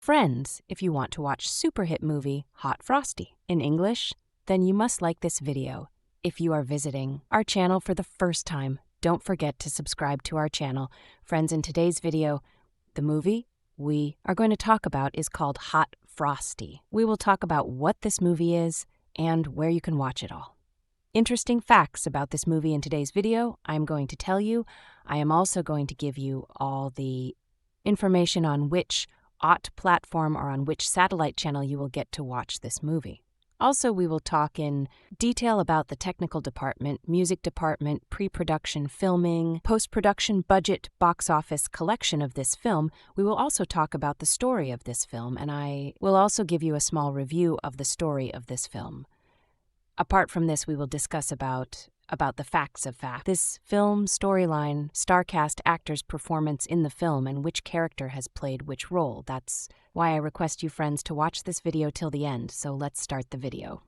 Friends if you want to watch super hit movie Hot Frosty. In English, then you must like this video. If you are visiting our channel for the first time, don't forget to subscribe to our channel. Friends, in today's video, the movie we are going to talk about is called Hot Frosty. We will talk about what this movie is and where you can watch it all. Interesting facts about this movie in today's video I'm going to tell you. I am also going to give you all the information on which OTT platform or on which satellite channel you will get to watch this movie. Also, we will talk in detail about the technical department, music department, pre-production filming, post-production budget, box office collection of this film. We will also talk about the story of this film, and I will also give you a small review of the story of this film. Apart from this, we will discuss about the facts of fact. This film, storyline, starcast, actors' performance in the film, and which character has played which role. That's why I request you friends to watch this video till the end, so let's start the video.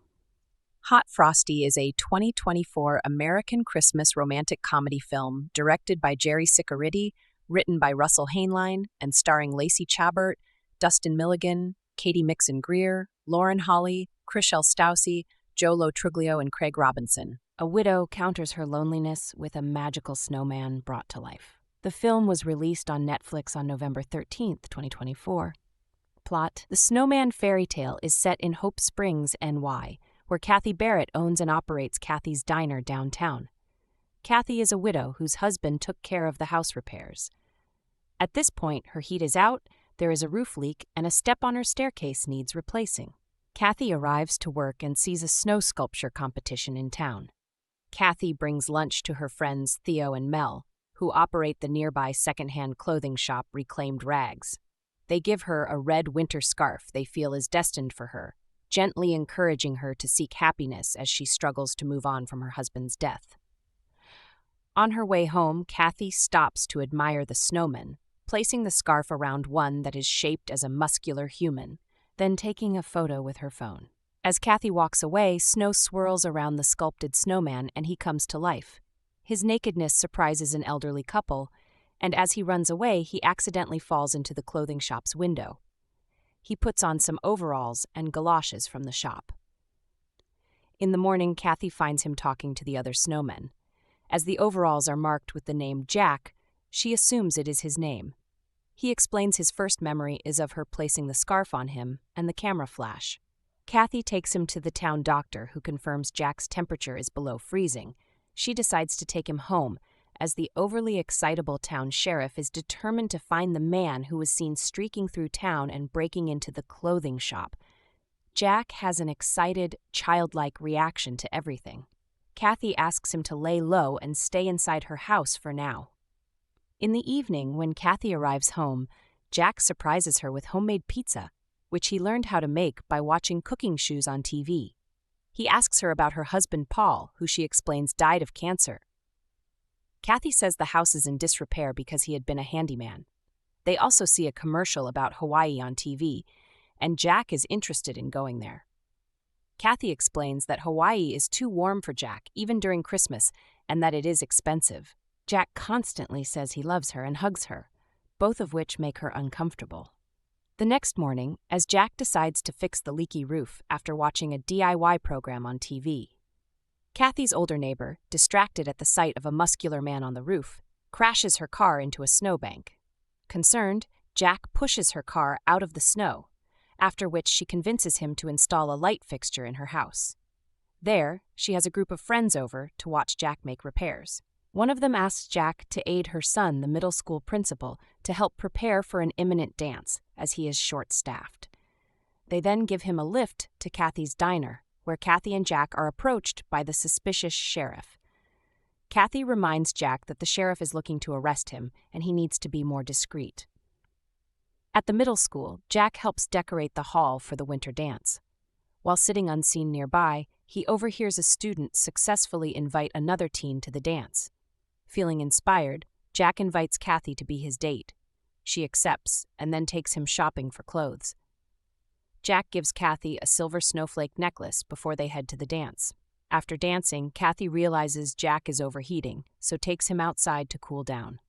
Hot Frosty is a 2024 American Christmas romantic comedy film directed by Jerry Ciccoritti, written by Russell Hainline, and starring Lacey Chabert, Dustin Milligan, Katie Mixon-Greer, Lauren Holly, Chriselle Stoucy, Jolo Truglio, and Craig Robinson. A widow counters her loneliness with a magical snowman brought to life. The film was released on Netflix on November 13th, 2024. Plot: the Snowman fairy tale is set in Hope Springs, NY, where Kathy Barrett owns and operates Kathy's Diner downtown. Kathy is a widow whose husband took care of the house repairs. At this point, her heat is out, there is a roof leak, and a step on her staircase needs replacing. Kathy arrives to work and sees a snow sculpture competition in town. Kathy brings lunch to her friends Theo and Mel, who operate the nearby secondhand clothing shop Reclaimed Rags. They give her a red winter scarf they feel is destined for her, gently encouraging her to seek happiness as she struggles to move on from her husband's death. On her way home, Kathy stops to admire the snowman, placing the scarf around one that is shaped as a muscular human, then taking a photo with her phone. As Kathy walks away, snow swirls around the sculpted snowman and he comes to life. His nakedness surprises an elderly couple, and as he runs away, he accidentally falls into the clothing shop's window. He puts on some overalls and galoshes from the shop. In the morning, Kathy finds him talking to the other snowmen. As the overalls are marked with the name Jack, she assumes it is his name. He explains his first memory is of her placing the scarf on him and the camera flash. Kathy takes him to the town doctor, who confirms Jack's temperature is below freezing. She decides to take him home, as the overly excitable town sheriff is determined to find the man who was seen streaking through town and breaking into the clothing shop. Jack has an excited, childlike reaction to everything. Kathy asks him to lay low and stay inside her house for now. In the evening, when Kathy arrives home, Jack surprises her with homemade pizza, which he learned how to make by watching cooking shows on TV. He asks her about her husband Paul, who she explains died of cancer. Kathy says the house is in disrepair because he had been a handyman. They also see a commercial about Hawaii on TV, and Jack is interested in going there. Kathy explains that Hawaii is too warm for Jack, even during Christmas, and that it is expensive. Jack constantly says he loves her and hugs her, both of which make her uncomfortable. The next morning, as Jack decides to fix the leaky roof after watching a DIY program on TV, Kathy's older neighbor, distracted at the sight of a muscular man on the roof, crashes her car into a snowbank. Concerned, Jack pushes her car out of the snow, after which she convinces him to install a light fixture in her house. There, she has a group of friends over to watch Jack make repairs. One of them asks Jack to aid her son, the middle school principal, to help prepare for an imminent dance, as he is short-staffed. They then give him a lift to Kathy's diner, where Kathy and Jack are approached by the suspicious sheriff. Kathy reminds Jack that the sheriff is looking to arrest him, and he needs to be more discreet. At the middle school, Jack helps decorate the hall for the winter dance. While sitting unseen nearby, he overhears a student successfully invite another teen to the dance. Feeling inspired, Jack invites Kathy to be his date. She accepts and then takes him shopping for clothes. Jack gives Kathy a silver snowflake necklace before they head to the dance. After dancing, Kathy realizes Jack is overheating, so takes him outside to cool down.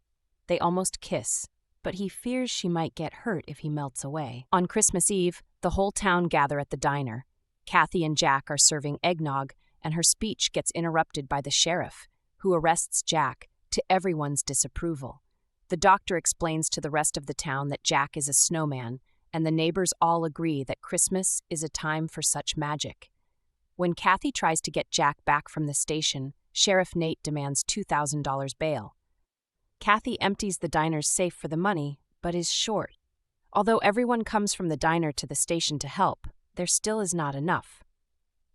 They almost kiss, but he fears she might get hurt if he melts away. On Christmas Eve, the whole town gather at the diner. Kathy and Jack are serving eggnog, and her speech gets interrupted by the sheriff, who arrests Jack, to everyone's disapproval. The doctor explains to the rest of the town that Jack is a snowman, and the neighbors all agree that Christmas is a time for such magic. When Kathy tries to get Jack back from the station, Sheriff Nate demands $2,000 bail. Kathy empties the diner's safe for the money, but is short. Although everyone comes from the diner to the station to help, there still is not enough.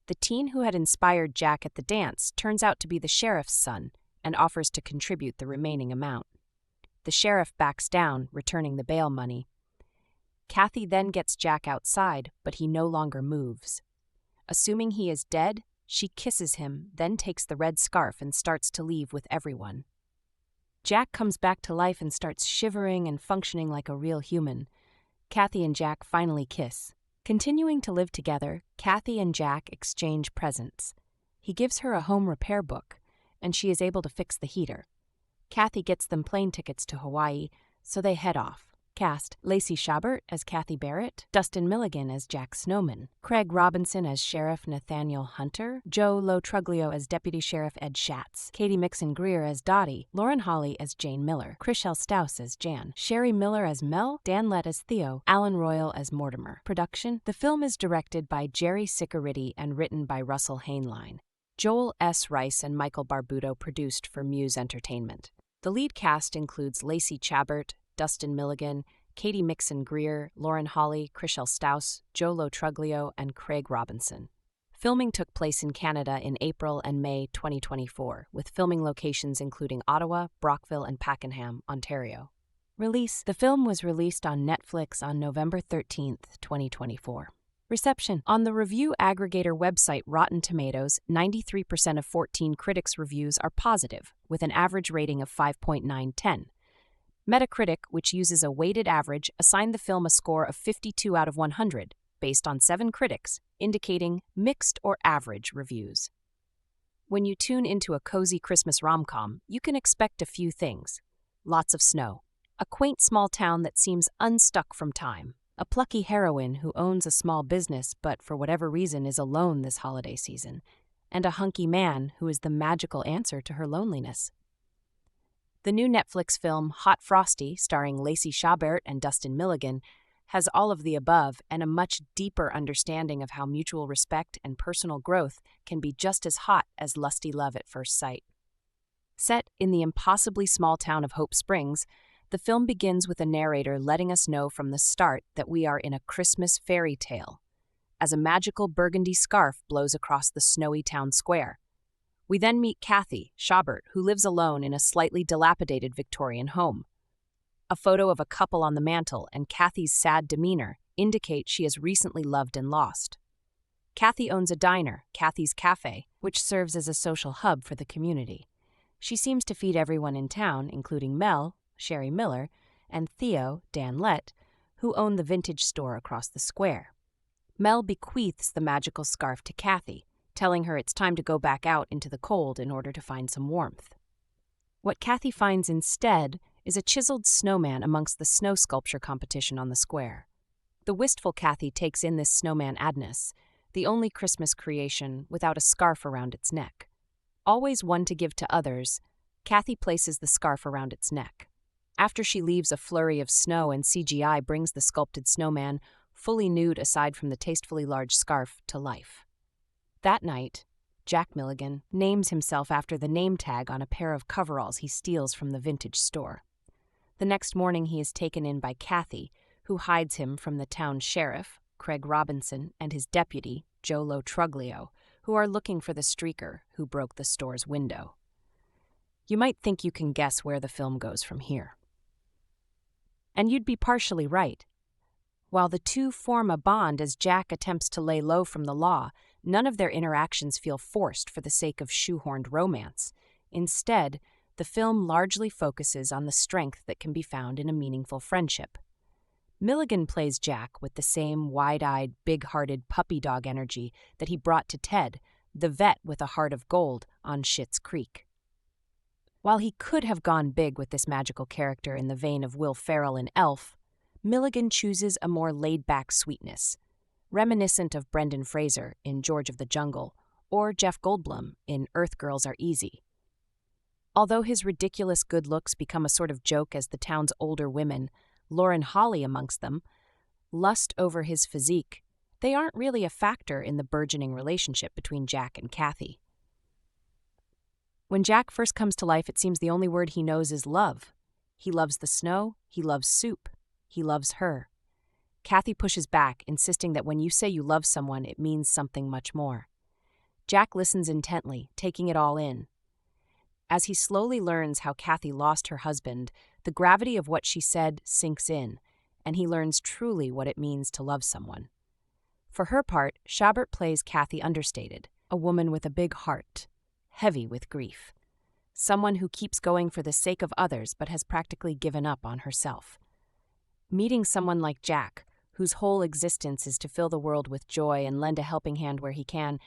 The teen who had inspired Jack at the dance turns out to be the sheriff's son and offers to contribute the remaining amount. The sheriff backs down, returning the bail money. Kathy then gets Jack outside, but he no longer moves. Assuming he is dead, she kisses him, then takes the red scarf and starts to leave with everyone. Jack comes back to life and starts shivering and functioning like a real human. Kathy and Jack finally kiss. Continuing to live together, Kathy and Jack exchange presents. He gives her a home repair book, and she is able to fix the heater. Kathy gets them plane tickets to Hawaii, so they head off. Cast: Lacey Chabert as Kathy Barrett, Dustin Milligan as Jack Snowman, Craig Robinson as Sheriff Nathaniel Hunter, Joe Lo Truglio as Deputy Sheriff Ed Schatz, Katie Mixon-Greer as Dottie, Lauren Holly as Jane Miller, Chriselle Staus as Jan, Sherry Miller as Mel, Dan Lett as Theo, Alan Royal as Mortimer. Production: the film is directed by Jerry Ciccoritti and written by Russell Hainline. Joel S. Rice and Michael Barbuto produced for Muse Entertainment. The lead cast includes Lacey Chabert, Dustin Milligan, Katie Mixon-Greer, Lauren Holly, Chriselle Staus, Joe Lo Truglio, and Craig Robinson. Filming took place in Canada in April and May 2024, with filming locations including Ottawa, Brockville, and Pakenham, Ontario. Release: the film was released on Netflix on November 13, 2024. Reception: on the review aggregator website Rotten Tomatoes, 93% of 14 critics' reviews are positive, with an average rating of 5.9/10. Metacritic, which uses a weighted average, assigned the film a score of 52 out of 100, based on 7 critics, indicating mixed or average reviews. When you tune into a cozy Christmas rom-com, you can expect a few things. Lots of snow, a quaint small town that seems unstuck from time, a plucky heroine who owns a small business but for whatever reason is alone this holiday season, and a hunky man who is the magical answer to her loneliness. The new Netflix film Hot Frosty, starring Lacey Chabert and Dustin Milligan, has all of the above and a much deeper understanding of how mutual respect and personal growth can be just as hot as lusty love at first sight. Set in the impossibly small town of Hope Springs, the film begins with a narrator letting us know from the start that we are in a Christmas fairy tale, as a magical burgundy scarf blows across the snowy town square. We then meet Kathy Chabert, who lives alone in a slightly dilapidated Victorian home. A photo of a couple on the mantel and Kathy's sad demeanor indicate she has recently loved and lost. Kathy owns a diner, Kathy's Cafe, which serves as a social hub for the community. She seems to feed everyone in town, including Mel, Sherry Miller, and Theo, Dan Lett, who own the vintage store across the square. Mel bequeaths the magical scarf to Kathy, telling her it's time to go back out into the cold in order to find some warmth. What Kathy finds instead is a chiseled snowman amongst the snow sculpture competition on the square. The wistful Kathy takes in this snowman Adness, the only Christmas creation without a scarf around its neck. Always one to give to others, Kathy places the scarf around its neck. After she leaves, a flurry of snow and CGI brings the sculpted snowman, fully nude aside from the tastefully large scarf, to life. That night, Jack Milligan names himself after the name tag on a pair of coveralls he steals from the vintage store. The next morning he is taken in by Kathy, who hides him from the town sheriff, Craig Robinson, and his deputy, Joe Lo Truglio, who are looking for the streaker who broke the store's window. You might think you can guess where the film goes from here. And you'd be partially right. While the two form a bond as Jack attempts to lay low from the law, none of their interactions feel forced for the sake of shoehorned romance. Instead, the film largely focuses on the strength that can be found in a meaningful friendship. Milligan plays Jack with the same wide-eyed, big-hearted puppy dog energy that he brought to Ted, the vet with a heart of gold, on Schitt's Creek. While he could have gone big with this magical character in the vein of Will Ferrell in Elf, Milligan chooses a more laid-back sweetness, reminiscent of Brendan Fraser in George of the Jungle or Jeff Goldblum in Earth Girls Are Easy. Although his ridiculous good looks become a sort of joke as the town's older women, Lauren Holly amongst them, lust over his physique, they aren't really a factor in the burgeoning relationship between Jack and Kathy. When Jack first comes to life, it seems the only word he knows is love. He loves the snow, he loves soup, he loves her. Kathy pushes back, insisting that when you say you love someone, it means something much more. Jack listens intently, taking it all in. As he slowly learns how Kathy lost her husband, the gravity of what she said sinks in, and he learns truly what it means to love someone. For her part, Chabert plays Kathy understated, a woman with a big heart, heavy with grief. Someone who keeps going for the sake of others but has practically given up on herself. Meeting someone like Jack, whose whole existence is to fill the world with joy and lend a helping hand where he can,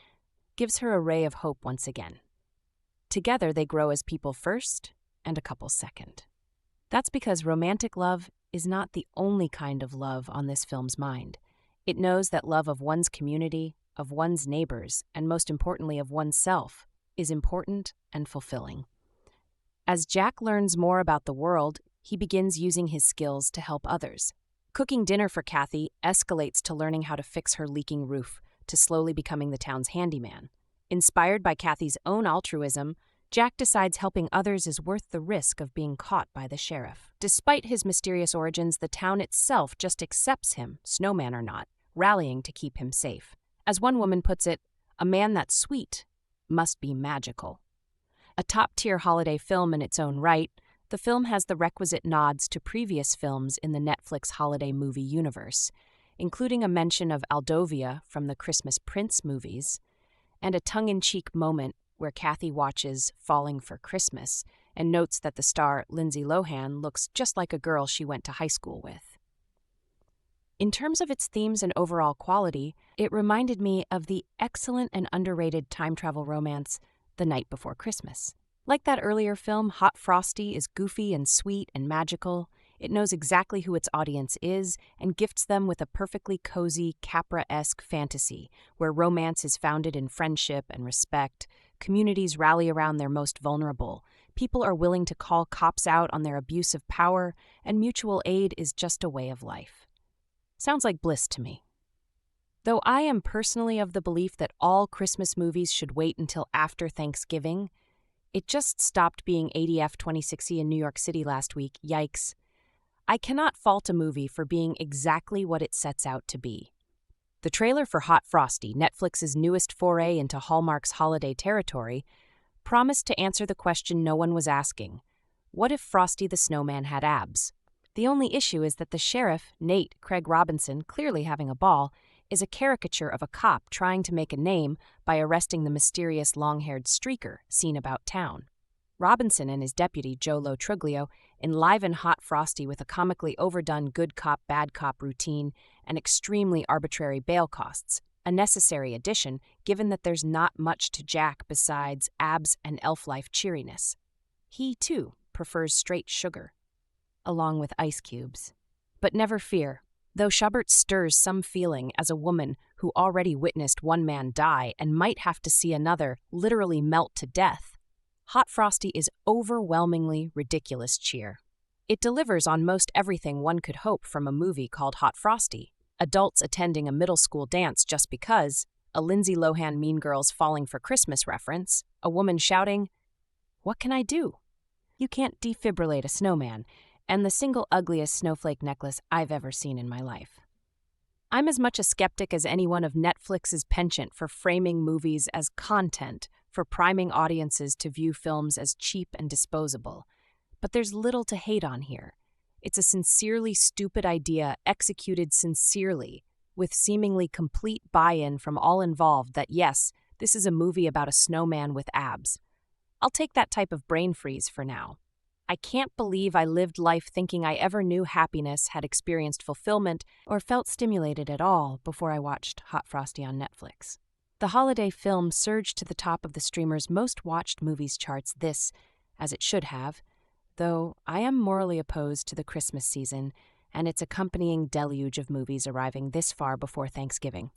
gives her a ray of hope once again. Together they grow as people first and a couple second. That's because romantic love is not the only kind of love on this film's mind. It knows that love of one's community, of one's neighbors, and most importantly of oneself, is important and fulfilling. As Jack learns more about the world, he begins using his skills to help others. Cooking dinner for Kathy escalates to learning how to fix her leaking roof, to slowly becoming the town's handyman. Inspired by Kathy's own altruism, Jack decides helping others is worth the risk of being caught by the sheriff. Despite his mysterious origins, the town itself just accepts him, snowman or not, rallying to keep him safe. As one woman puts it, a man that's sweet must be magical. A top-tier holiday film in its own right, the film has the requisite nods to previous films in the Netflix holiday movie universe, including a mention of Aldovia from the Christmas Prince movies, and a tongue-in-cheek moment where Kathy watches Falling for Christmas and notes that the star Lindsay Lohan looks just like a girl she went to high school with. In terms of its themes and overall quality, it reminded me of the excellent and underrated time travel romance The Night Before Christmas. Like that earlier film, Hot Frosty is goofy and sweet and magical. It knows exactly who its audience is and gifts them with a perfectly cozy, Capra-esque fantasy where romance is founded in friendship and respect, communities rally around their most vulnerable, people are willing to call cops out on their abuse of power, and mutual aid is just a way of life. Sounds like bliss to me. Though I am personally of the belief that all Christmas movies should wait until after Thanksgiving, it just stopped being ADF 26E in New York City last week, yikes. I cannot fault a movie for being exactly what it sets out to be. The trailer for Hot Frosty, Netflix's newest foray into Hallmark's holiday territory, promised to answer the question no one was asking. What if Frosty the Snowman had abs? The only issue is that the sheriff, Nate Craig Robinson, clearly having a ball, is a caricature of a cop trying to make a name by arresting the mysterious long-haired streaker seen about town. Robinson and his deputy, Jolo Truglio, enliven Hot Frosty with a comically overdone good cop, bad cop routine and extremely arbitrary bail costs, a necessary addition given that there's not much to Jack besides abs and elf-life cheeriness. He, too, prefers straight sugar, along with ice cubes. But never fear. Though Chabert stirs some feeling as a woman who already witnessed one man die and might have to see another literally melt to death, Hot Frosty is overwhelmingly ridiculous cheer. It delivers on most everything one could hope from a movie called Hot Frosty. Adults attending a middle school dance just because, a Lindsay Lohan Mean Girls Falling for Christmas reference, a woman shouting, "What can I do?" You can't defibrillate a snowman, and the single ugliest snowflake necklace I've ever seen in my life. I'm as much a skeptic as anyone of Netflix's penchant for framing movies as content, for priming audiences to view films as cheap and disposable. But there's little to hate on here. It's a sincerely stupid idea executed sincerely, with seemingly complete buy-in from all involved that yes, this is a movie about a snowman with abs. I'll take that type of brain freeze for now. I can't believe I lived life thinking I ever knew happiness, had experienced fulfillment, or felt stimulated at all before I watched Hot Frosty on Netflix. The holiday film surged to the top of the streamer's most watched movies charts this as it should have, though I am morally opposed to the Christmas season and its accompanying deluge of movies arriving this far before Thanksgiving.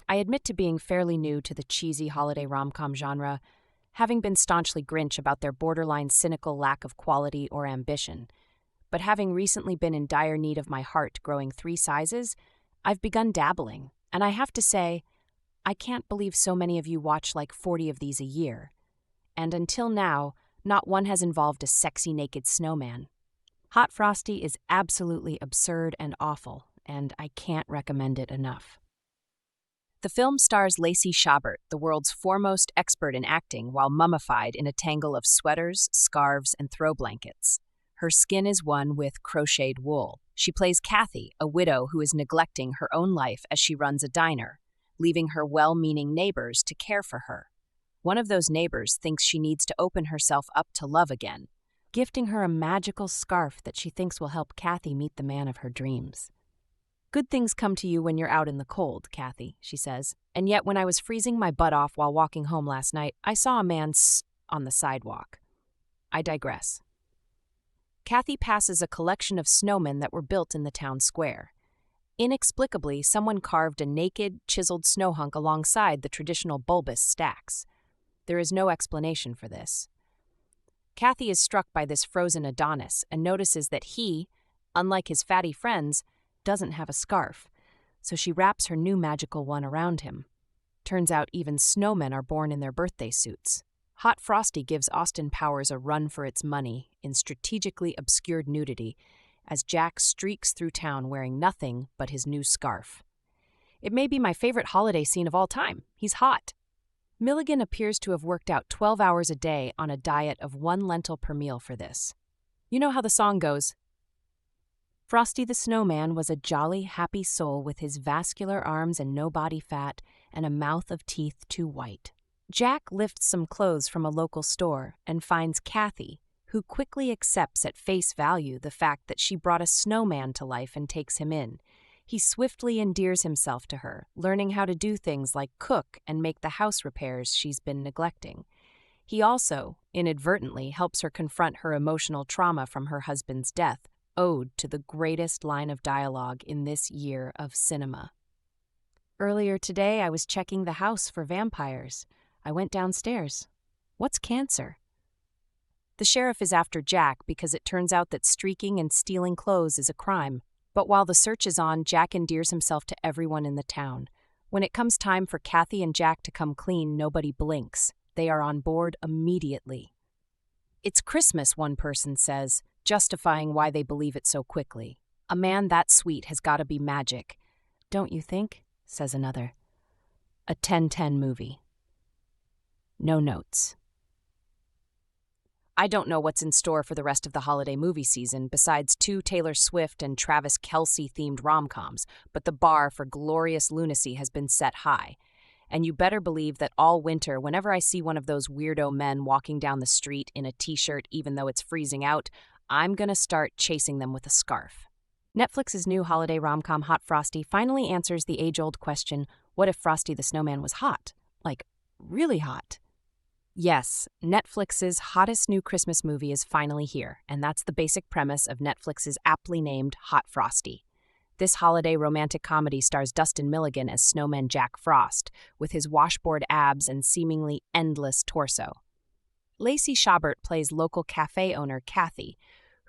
I admit to being fairly new to the cheesy holiday rom-com genre, having been staunchly Grinch about their borderline cynical lack of quality or ambition. But having recently been in dire need of my heart growing 3 sizes, I've begun dabbling, and I have to say, I can't believe so many of you watch like 40 of these a year. And until now, not one has involved a sexy naked snowman. Hot Frosty is absolutely absurd and awful, and I can't recommend it enough. The film stars Lacey Chabert, the world's foremost expert in acting, while mummified in a tangle of sweaters, scarves, and throw blankets. Her skin is one with crocheted wool. She plays Kathy, a widow who is neglecting her own life as she runs a diner, leaving her well-meaning neighbors to care for her. One of those neighbors thinks she needs to open herself up to love again, gifting her a magical scarf that she thinks will help Kathy meet the man of her dreams. "Good things come to you when you're out in the cold, Kathy," she says. "And yet when I was freezing my butt off while walking home last night, I saw a man on the sidewalk." I digress. Kathy passes a collection of snowmen that were built in the town square. Inexplicably, someone carved a naked, chiseled snow hunk alongside the traditional bulbous stacks. There is no explanation for this. Kathy is struck by this frozen Adonis and notices that he, unlike his fatty friends, doesn't have a scarf, so she wraps her new magical one around him. Turns out even snowmen are born in their birthday suits. Hot Frosty gives Austin Powers a run for its money in strategically obscured nudity as Jack streaks through town wearing nothing but his new scarf. It may be my favorite holiday scene of all time. He's hot. Milligan appears to have worked out 12 hours a day on a diet of 1 lentil per meal for this. You know how the song goes. Frosty the Snowman was a jolly, happy soul with his vascular arms and no body fat and a mouth of teeth too white. Jack lifts some clothes from a local store and finds Kathy, who quickly accepts at face value the fact that she brought a snowman to life and takes him in. He swiftly endears himself to her, learning how to do things like cook and make the house repairs she's been neglecting. He also, inadvertently, helps her confront her emotional trauma from her husband's death, ode to the greatest line of dialogue in this year of cinema. "Earlier today, I was checking the house for vampires. I went downstairs. What's cancer?" The sheriff is after Jack because it turns out that streaking and stealing clothes is a crime. But while the search is on, Jack endears himself to everyone in the town. When it comes time for Kathy and Jack to come clean, nobody blinks. They are on board immediately. "It's Christmas," one person says, justifying why they believe it so quickly. "A man that sweet has got to be magic." "Don't you think?" says another. A 10-10 movie. No notes. I don't know what's in store for the rest of the holiday movie season besides 2 Taylor Swift and Travis Kelce-themed rom-coms, but the bar for glorious lunacy has been set high. And you better believe that all winter, whenever I see one of those weirdo men walking down the street in a t-shirt even though it's freezing out, I'm gonna start chasing them with a scarf. Netflix's new holiday rom-com Hot Frosty finally answers the age-old question, what if Frosty the Snowman was hot? Like, really hot? Yes, Netflix's hottest new Christmas movie is finally here, and that's the basic premise of Netflix's aptly named Hot Frosty. This holiday romantic comedy stars Dustin Milligan as snowman Jack Frost, with his washboard abs and seemingly endless torso. Lacey Chabert plays local cafe owner Kathy,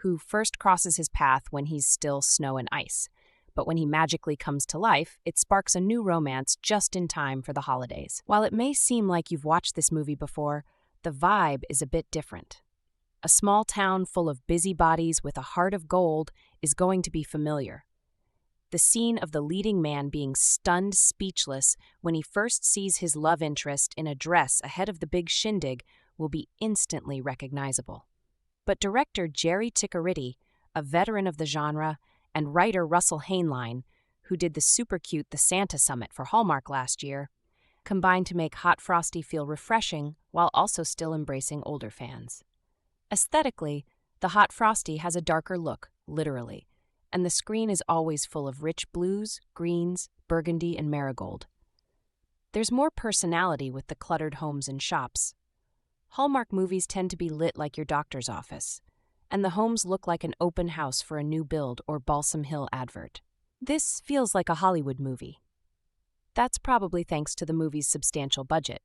who first crosses his path when he's still snow and ice. But when he magically comes to life, it sparks a new romance just in time for the holidays. While it may seem like you've watched this movie before, the vibe is a bit different. A small town full of busybodies with a heart of gold is going to be familiar. The scene of the leading man being stunned speechless when he first sees his love interest in a dress ahead of the big shindig will be instantly recognizable. But director Jerry Ciccoritti, a veteran of the genre, and writer Russell Hainline, who did the super cute The Santa Summit for Hallmark last year, combined to make Hot Frosty feel refreshing while also still embracing older fans. Aesthetically, the Hot Frosty has a darker look, literally, and the screen is always full of rich blues, greens, burgundy, and marigold. There's more personality with the cluttered homes and shops. Hallmark movies tend to be lit like your doctor's office, and the homes look like an open house for a new build or Balsam Hill advert. This feels like a Hollywood movie. That's probably thanks to the movie's substantial budget.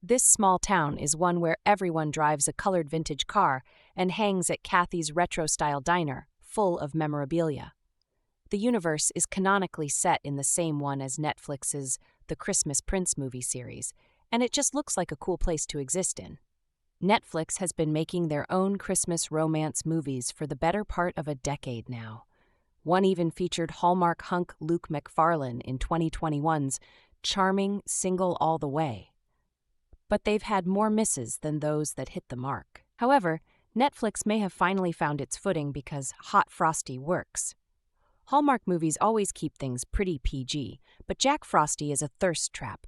This small town is one where everyone drives a colored vintage car and hangs at Kathy's retro-style diner, full of memorabilia. The universe is canonically set in the same one as Netflix's The Christmas Prince movie series, and it just looks like a cool place to exist in. Netflix has been making their own Christmas romance movies for the better part of a decade now. One even featured Hallmark hunk Luke McFarlane in 2021's charming Single All the Way. But they've had more misses than those that hit the mark. However, Netflix may have finally found its footing because Hot Frosty works. Hallmark movies always keep things pretty PG, but Jack Frosty is a thirst trap.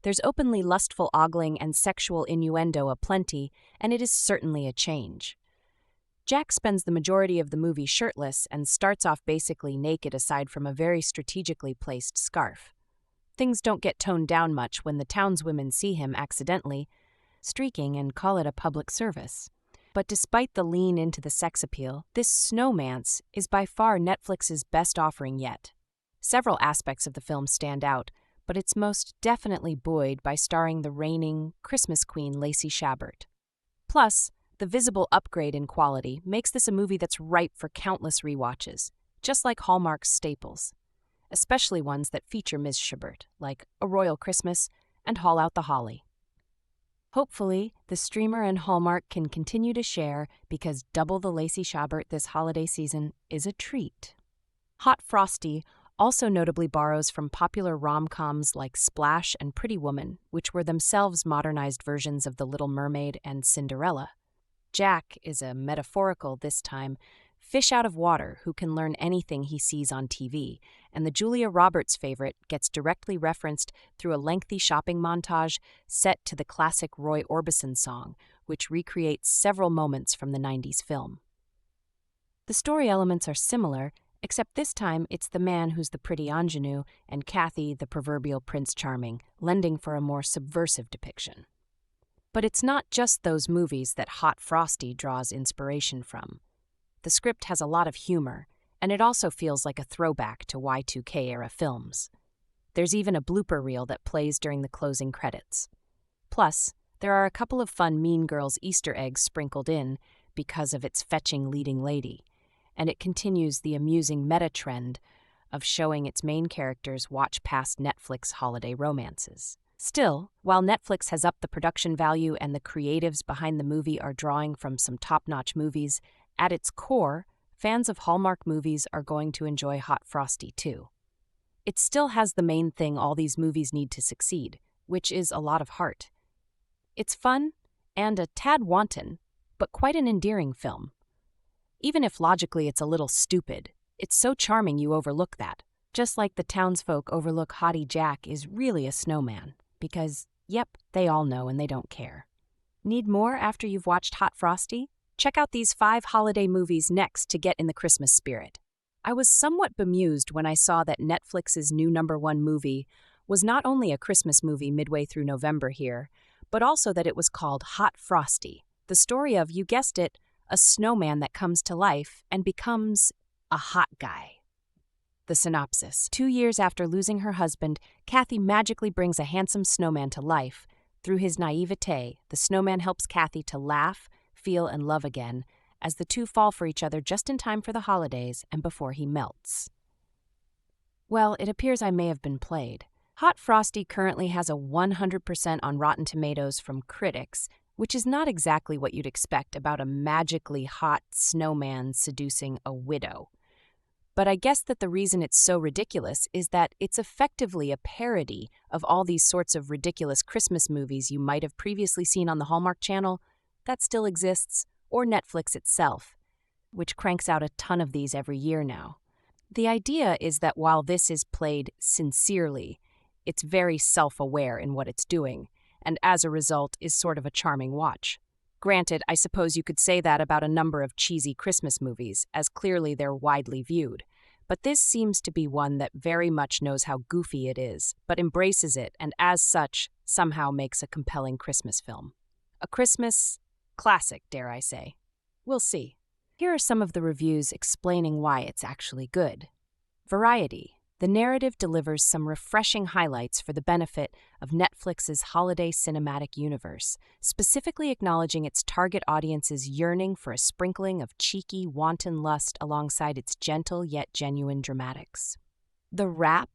There's openly lustful ogling and sexual innuendo aplenty, and it is certainly a change. Jack spends the majority of the movie shirtless and starts off basically naked aside from a very strategically placed scarf. Things don't get toned down much when the townswomen see him accidentally streaking and call it a public service. But despite the lean into the sex appeal, this snowmance is by far Netflix's best offering yet. Several aspects of the film stand out, but it's most definitely buoyed by starring the reigning Christmas queen Lacey Chabert. Plus, the visible upgrade in quality makes this a movie that's ripe for countless rewatches, just like Hallmark's staples, especially ones that feature Ms. Chabert, like A Royal Christmas and Haul Out the Holly. Hopefully, the streamer and Hallmark can continue to share because double the Lacey Chabert this holiday season is a treat. Hot Frosty also notably borrows from popular rom-coms like Splash and Pretty Woman, which were themselves modernized versions of The Little Mermaid and Cinderella. Jack is a metaphorical, this time, fish out of water who can learn anything he sees on TV, and the Julia Roberts favorite gets directly referenced through a lengthy shopping montage set to the classic Roy Orbison song, which recreates several moments from the 90s film. The story elements are similar, except this time it's the man who's the pretty ingenue and Kathy the proverbial Prince Charming, lending for a more subversive depiction. But it's not just those movies that Hot Frosty draws inspiration from. The script has a lot of humor, and it also feels like a throwback to Y2K-era films. There's even a blooper reel that plays during the closing credits. Plus, there are a couple of fun Mean Girls Easter eggs sprinkled in because of its fetching leading lady, and it continues the amusing meta-trend of showing its main characters watch past Netflix holiday romances. Still, while Netflix has upped the production value and the creatives behind the movie are drawing from some top-notch movies, at its core, fans of Hallmark movies are going to enjoy Hot Frosty too. It still has the main thing all these movies need to succeed, which is a lot of heart. It's fun and a tad wanton, but quite an endearing film. Even if logically it's a little stupid, it's so charming you overlook that, just like the townsfolk overlook Hottie Jack is really a snowman. Because, yep, they all know and they don't care. Need more after you've watched Hot Frosty? Check out these 5 holiday movies next to get in the Christmas spirit. I was somewhat bemused when I saw that Netflix's new #1 movie was not only a Christmas movie midway through November here, but also that it was called Hot Frosty, the story of, you guessed it, a snowman that comes to life and becomes a hot guy. The synopsis. 2 years after losing her husband, Kathy magically brings a handsome snowman to life. Through his naivete, the snowman helps Kathy to laugh, feel, and love again, as the two fall for each other just in time for the holidays and before he melts. Well, it appears I may have been played. Hot Frosty currently has a 100% on Rotten Tomatoes from critics, which is not exactly what you'd expect about a magically hot snowman seducing a widow. But I guess that the reason it's so ridiculous is that it's effectively a parody of all these sorts of ridiculous Christmas movies you might have previously seen on the Hallmark Channel, that still exists, or Netflix itself, which cranks out a ton of these every year now. The idea is that while this is played sincerely, it's very self-aware in what it's doing, and as a result is sort of a charming watch. Granted, I suppose you could say that about a number of cheesy Christmas movies, as clearly they're widely viewed. But this seems to be one that very much knows how goofy it is, but embraces it and as such, somehow makes a compelling Christmas film. A Christmas classic, dare I say. We'll see. Here are some of the reviews explaining why it's actually good. Variety. The narrative delivers some refreshing highlights for the benefit of Netflix's holiday cinematic universe, specifically acknowledging its target audience's yearning for a sprinkling of cheeky, wanton lust alongside its gentle yet genuine dramatics. The rap.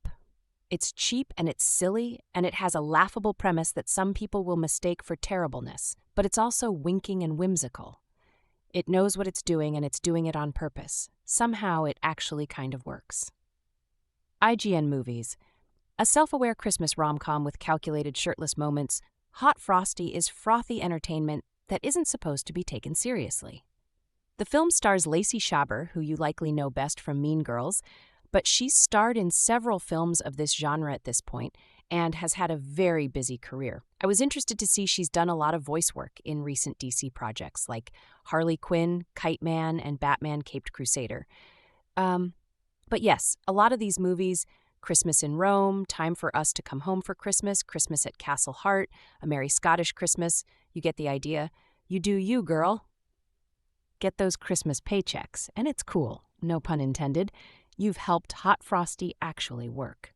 It's cheap and it's silly, and it has a laughable premise that some people will mistake for terribleness, but it's also winking and whimsical. It knows what it's doing, and it's doing it on purpose. Somehow it actually kind of works. IGN Movies. A self-aware Christmas rom-com with calculated shirtless moments, Hot Frosty is frothy entertainment that isn't supposed to be taken seriously. The film stars Lacey Chabert, who you likely know best from Mean Girls, but she's starred in several films of this genre at this point and has had a very busy career. I was interested to see she's done a lot of voice work in recent DC projects like Harley Quinn, Kite Man, and Batman Caped Crusader. But yes, a lot of these movies, Christmas in Rome, Time for Us to Come Home for Christmas, Christmas at Castle Hart, A Merry Scottish Christmas, you get the idea. You do you, girl. Get those Christmas paychecks, and it's cool, no pun intended. You've helped Hot Frosty actually work.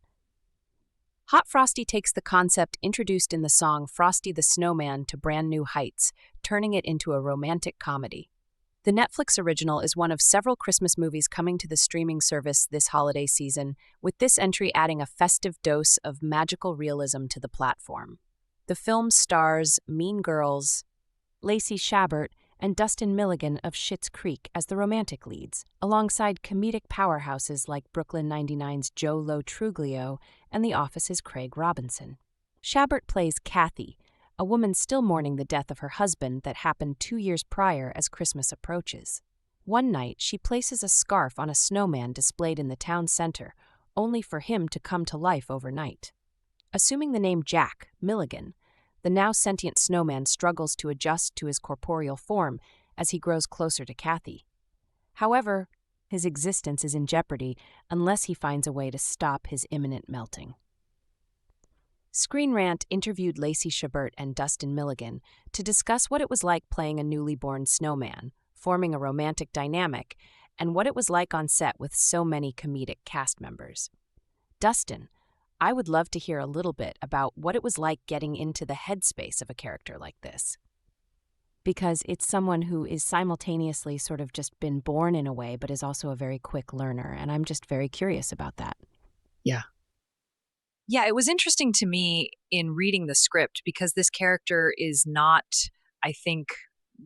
Hot Frosty takes the concept introduced in the song Frosty the Snowman to brand new heights, turning it into a romantic comedy. The Netflix original is one of several Christmas movies coming to the streaming service this holiday season, with this entry adding a festive dose of magical realism to the platform. The film stars Mean Girls, Lacey Chabert, and Dustin Milligan of Schitt's Creek as the romantic leads, alongside comedic powerhouses like Brooklyn 99's Joe Lo Truglio and The Office's Craig Robinson. Chabert plays Kathy, a woman still mourning the death of her husband that happened 2 years prior as Christmas approaches. One night, she places a scarf on a snowman displayed in the town center, only for him to come to life overnight. Assuming the name Jack, Milligan, the now sentient snowman struggles to adjust to his corporeal form as he grows closer to Kathy. However, his existence is in jeopardy unless he finds a way to stop his imminent melting. Screen Rant interviewed Lacey Chabert and Dustin Milligan to discuss what it was like playing a newly born snowman, forming a romantic dynamic, and what it was like on set with so many comedic cast members. Dustin, I would love to hear a little bit about what it was like getting into the headspace of a character like this. Because it's someone who is simultaneously sort of just been born in a way, but is also a very quick learner, and I'm just very curious about that. Yeah. Yeah, it was interesting to me in reading the script because this character is not, I think,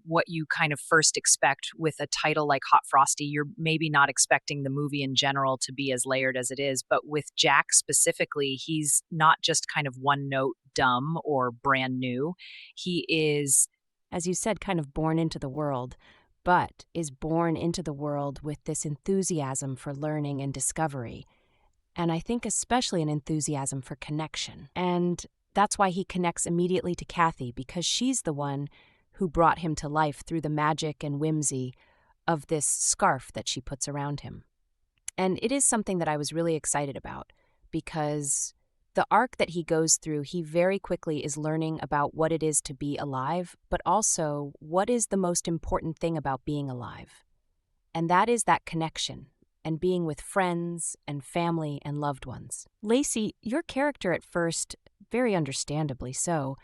what you kind of first expect with a title like Hot Frosty. You're maybe not expecting the movie in general to be as layered as it is, but with Jack specifically, he's not just kind of one note dumb or brand new. He is, As you said, kind of born into the world, but is born into the world with this enthusiasm for learning and discovery. And I think especially an enthusiasm for connection. And that's why he connects immediately to Kathy, because she's the one who brought him to life through the magic and whimsy of this scarf that she puts around him. And it is something that I was really excited about, because the arc that he goes through, he very quickly is learning about what it is to be alive, but also what is the most important thing about being alive. And that is that connection and being with friends and family and loved ones. Lacey, your character at first, very understandably so,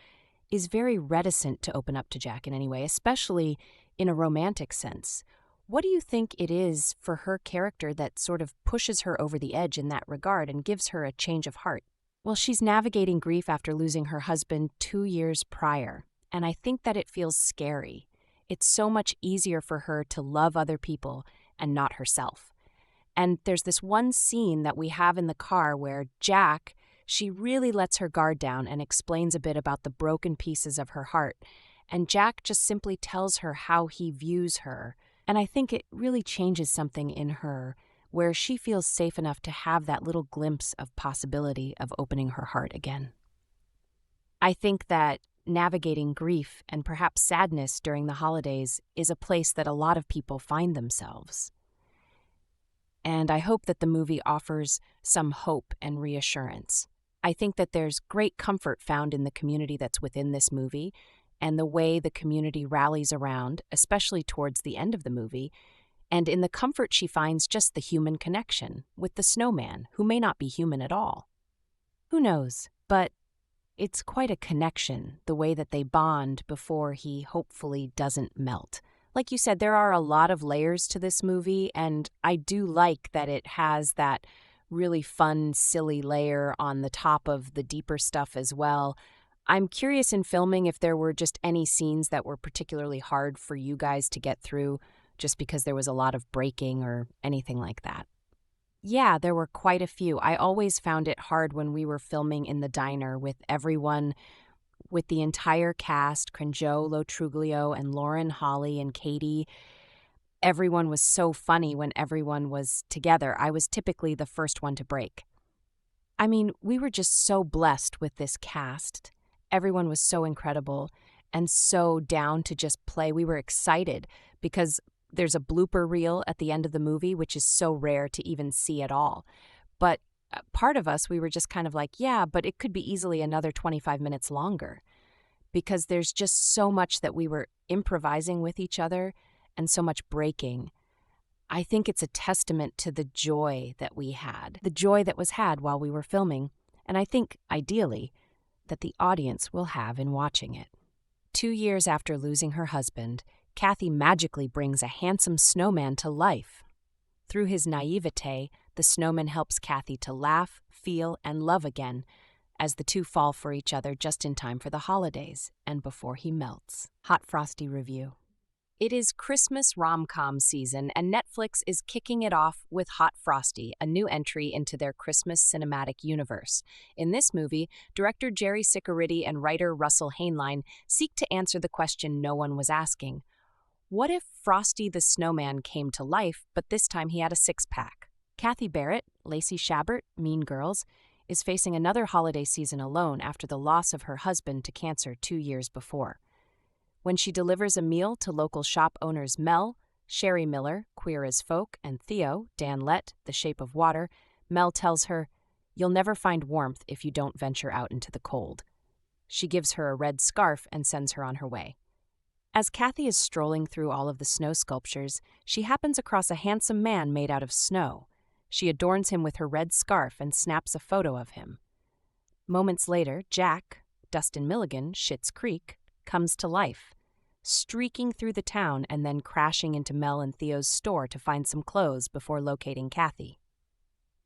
is very reticent to open up to Jack in any way, especially in a romantic sense. What do you think it is for her character that sort of pushes her over the edge in that regard and gives her a change of heart? Well, she's navigating grief after losing her husband 2 years prior, and I think that it feels scary. It's so much easier for her to love other people and not herself. And there's this one scene that we have in the car where Jack, she really lets her guard down and explains a bit about the broken pieces of her heart. And Jack just simply tells her how he views her. And I think it really changes something in her where she feels safe enough to have that little glimpse of possibility of opening her heart again. I think that navigating grief and perhaps sadness during the holidays is a place that a lot of people find themselves. And I hope that the movie offers some hope and reassurance. I think that there's great comfort found in the community that's within this movie, and the way the community rallies around, especially towards the end of the movie, and in the comfort she finds just the human connection with the snowman, who may not be human at all. Who knows, but it's quite a connection, the way that they bond before he hopefully doesn't melt. Like you said, there are a lot of layers to this movie, and I do like that it has that really fun, silly layer on the top of the deeper stuff as well. I'm curious in filming if there were just any scenes that were particularly hard for you guys to get through, just because there was a lot of breaking or anything like that. Yeah, there were quite a few. I always found it hard when we were filming in the diner with everyone, with the entire cast, Cringeot, Truglio, and Lauren, Holly, and Katie. Everyone was so funny when everyone was together. I was typically the first one to break. I mean, we were just so blessed with this cast. Everyone was so incredible and so down to just play. We were excited because there's a blooper reel at the end of the movie, which is so rare to even see at all. But part of us, we were just kind of like, yeah, but it could be easily another 25 minutes longer, because there's just so much that we were improvising with each other and so much breaking. I think it's a testament to the joy that we had, the joy that was had while we were filming, and I think, ideally, that the audience will have in watching it. 2 years after losing her husband, Kathy magically brings a handsome snowman to life. Through his naivete, the snowman helps Kathy to laugh, feel, and love again, as the two fall for each other just in time for the holidays and before he melts. Hot Frosty review. It is Christmas rom-com season, and Netflix is kicking it off with Hot Frosty, a new entry into their Christmas cinematic universe. In this movie, director Jerry Ciccoritti and writer Russell Hainline seek to answer the question no one was asking. What if Frosty the Snowman came to life, but this time he had a six-pack? Kathy Barrett, Lacey Chabert, Mean Girls, is facing another holiday season alone after the loss of her husband to cancer 2 years before. When she delivers a meal to local shop owners Mel, Sherry Miller, Queer as Folk, and Theo, Dan Lett, The Shape of Water, Mel tells her, "You'll never find warmth if you don't venture out into the cold." She gives her a red scarf and sends her on her way. As Kathy is strolling through all of the snow sculptures, she happens across a handsome man made out of snow. She adorns him with her red scarf and snaps a photo of him. Moments later, Jack, Dustin Milligan, Schitt's Creek, comes to life, streaking through the town and then crashing into Mel and Theo's store to find some clothes before locating Kathy.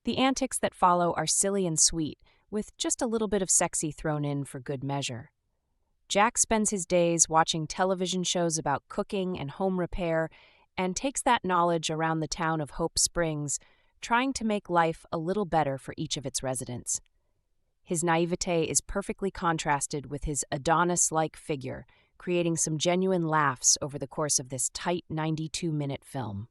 The antics that follow are silly and sweet, with just a little bit of sexy thrown in for good measure. Jack spends his days watching television shows about cooking and home repair and takes that knowledge around the town of Hope Springs, trying to make life a little better for each of its residents. His naivete is perfectly contrasted with his Adonis-like figure, creating some genuine laughs over the course of this tight 92-minute film.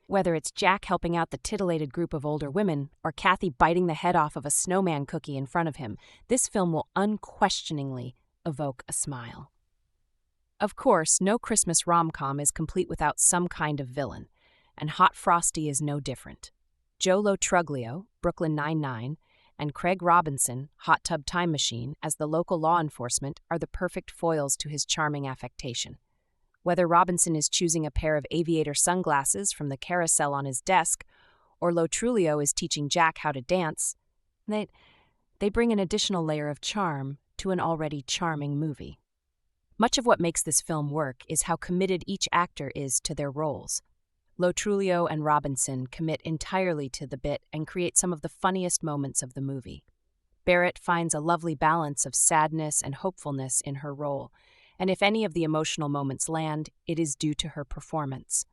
Whether it's Jack helping out the titillated group of older women or Kathy biting the head off of a snowman cookie in front of him, this film will unquestioningly evoke a smile. Of course, no Christmas rom-com is complete without some kind of villain, and Hot Frosty is no different. Jolo Truglio, Brooklyn Nine-Nine, and Craig Robinson, Hot Tub Time Machine, as the local law enforcement are the perfect foils to his charming affectation. Whether Robinson is choosing a pair of aviator sunglasses from the carousel on his desk, or Lo Truglio is teaching Jack how to dance, they bring an additional layer of charm to an already charming movie. Much of what makes this film work is how committed each actor is to their roles. Lo Truglio and Robinson commit entirely to the bit and create some of the funniest moments of the movie. Barrett finds a lovely balance of sadness and hopefulness in her role, and if any of the emotional moments land, it is due to her performance.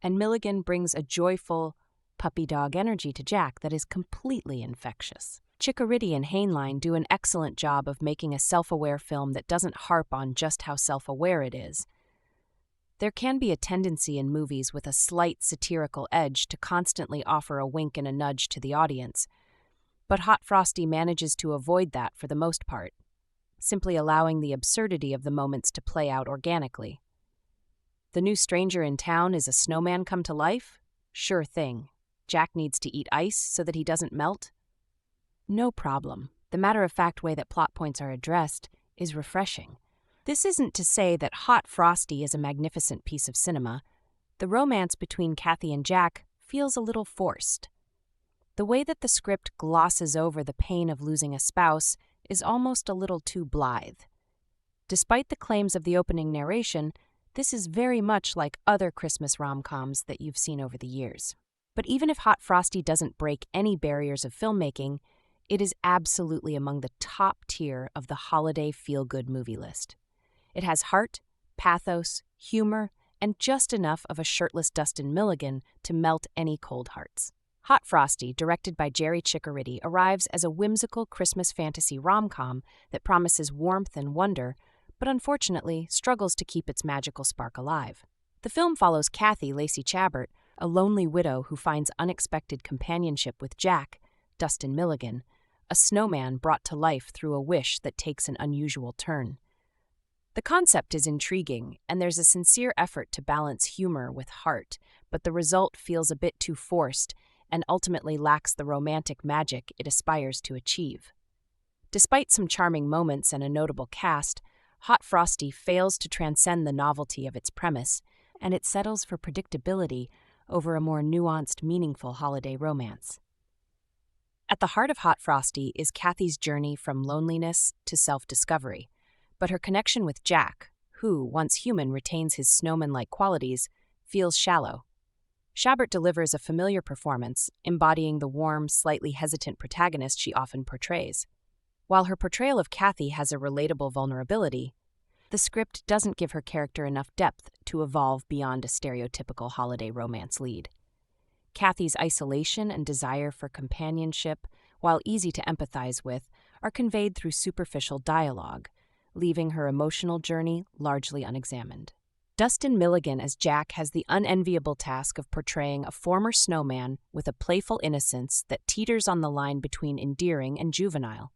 And Milligan brings a joyful, puppy dog energy to Jack that is completely infectious. Ciccoritti and Hainline do an excellent job of making a self-aware film that doesn't harp on just how self-aware it is. There can be a tendency in movies with a slight satirical edge to constantly offer a wink and a nudge to the audience, but Hot Frosty manages to avoid that for the most part, simply allowing the absurdity of the moments to play out organically. The new stranger in town is a snowman come to life? Sure thing. Jack needs to eat ice so that he doesn't melt? No problem. The matter-of-fact way that plot points are addressed is refreshing. This isn't to say that Hot Frosty is a magnificent piece of cinema. The romance between Kathy and Jack feels a little forced. The way that the script glosses over the pain of losing a spouse is almost a little too blithe. Despite the claims of the opening narration, this is very much like other Christmas rom-coms that you've seen over the years. But even if Hot Frosty doesn't break any barriers of filmmaking, it is absolutely among the top tier of the holiday feel-good movie list. It has heart, pathos, humor, and just enough of a shirtless Dustin Milligan to melt any cold hearts. Hot Frosty, directed by Ciccoritti, arrives as a whimsical Christmas fantasy rom-com that promises warmth and wonder, but unfortunately struggles to keep its magical spark alive. The film follows Kathy, Lacey Chabert, a lonely widow who finds unexpected companionship with Jack, Dustin Milligan, a snowman brought to life through a wish that takes an unusual turn. The concept is intriguing, and there's a sincere effort to balance humor with heart, but the result feels a bit too forced and ultimately lacks the romantic magic it aspires to achieve. Despite some charming moments and a notable cast, Hot Frosty fails to transcend the novelty of its premise, and it settles for predictability over a more nuanced, meaningful holiday romance. At the heart of Hot Frosty is Kathy's journey from loneliness to self-discovery, but her connection with Jack, who, once human, retains his snowman-like qualities, feels shallow. Chabert delivers a familiar performance, embodying the warm, slightly hesitant protagonist she often portrays. While her portrayal of Kathy has a relatable vulnerability, the script doesn't give her character enough depth to evolve beyond a stereotypical holiday romance lead. Kathy's isolation and desire for companionship, while easy to empathize with, are conveyed through superficial dialogue, leaving her emotional journey largely unexamined. Dustin Milligan as Jack has the unenviable task of portraying a former snowman with a playful innocence that teeters on the line between endearing and juvenile.